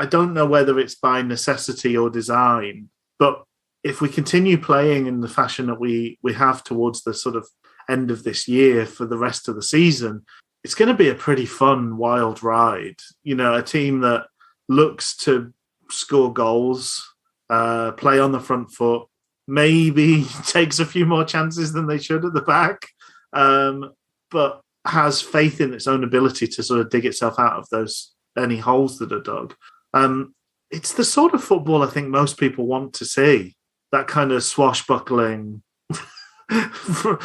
don't know whether it's by necessity or design, but if we continue playing in the fashion that we have towards the sort of end of this year for the rest of the season, it's going to be a pretty fun, wild ride. A team that looks to score goals, play on the front foot, maybe takes a few more chances than they should at the back, but has faith in its own ability to sort of dig itself out of any holes that are dug. It's the sort of football I think most people want to see, that kind of swashbuckling from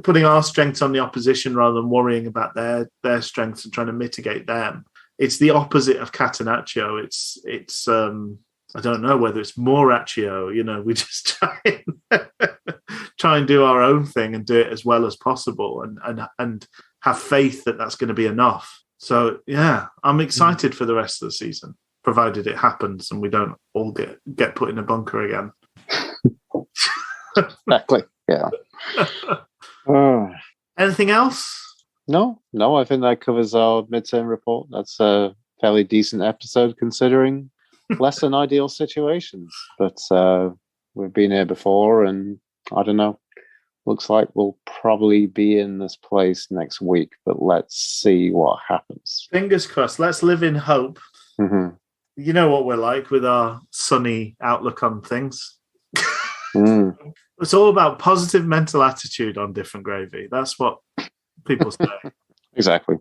putting our strengths on the opposition rather than worrying about their strengths and trying to mitigate them. It's the opposite of Catenaccio. It's I don't know whether it's Moraccio. We just try and do our own thing and do it as well as possible, and have faith that that's going to be enough. So yeah, I'm excited for the rest of the season, provided it happens and we don't all get put in a bunker again. Exactly. Yeah. Anything else? No. I think that covers our midterm report. That's a fairly decent episode considering less than ideal situations. But we've been here before, and I don't know. Looks like we'll probably be in this place next week, but let's see what happens. Fingers crossed. Let's live in hope. Mm-hmm. You know what we're like with our sunny outlook on things. It's all about positive mental attitude on Different Gravy. That's what people say. Exactly.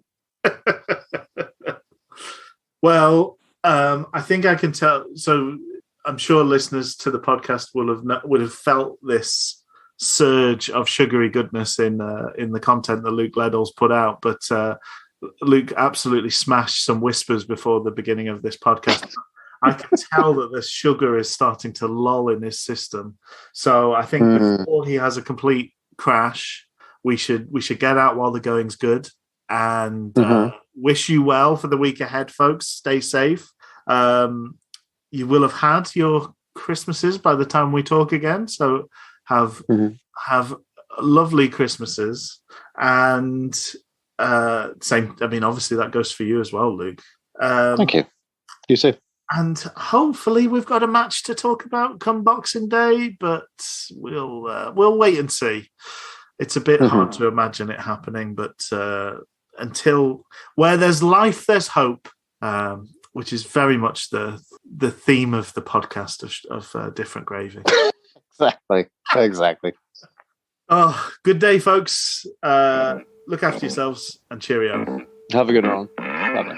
Well, I think I can tell. So I'm sure listeners to the podcast would have felt this surge of sugary goodness in the content that Luke Ledall's put out. But Luke absolutely smashed some whispers before the beginning of this podcast. I can tell that the sugar is starting to lull in his system. So I think before he has a complete crash, we should get out while the going's good, and wish you well for the week ahead, folks. Stay safe. You will have had your Christmases by the time we talk again. So have lovely Christmases, and same. I mean, obviously that goes for you as well, Luke. Thank you. You too. And hopefully we've got a match to talk about come Boxing Day, but we'll wait and see. It's a bit hard to imagine it happening, but until where there's life, there's hope. which is very much the theme of the podcast of Different Gravy. Exactly. Oh, good day, folks. Look after yourselves and cheerio. Have a good one. Bye-bye.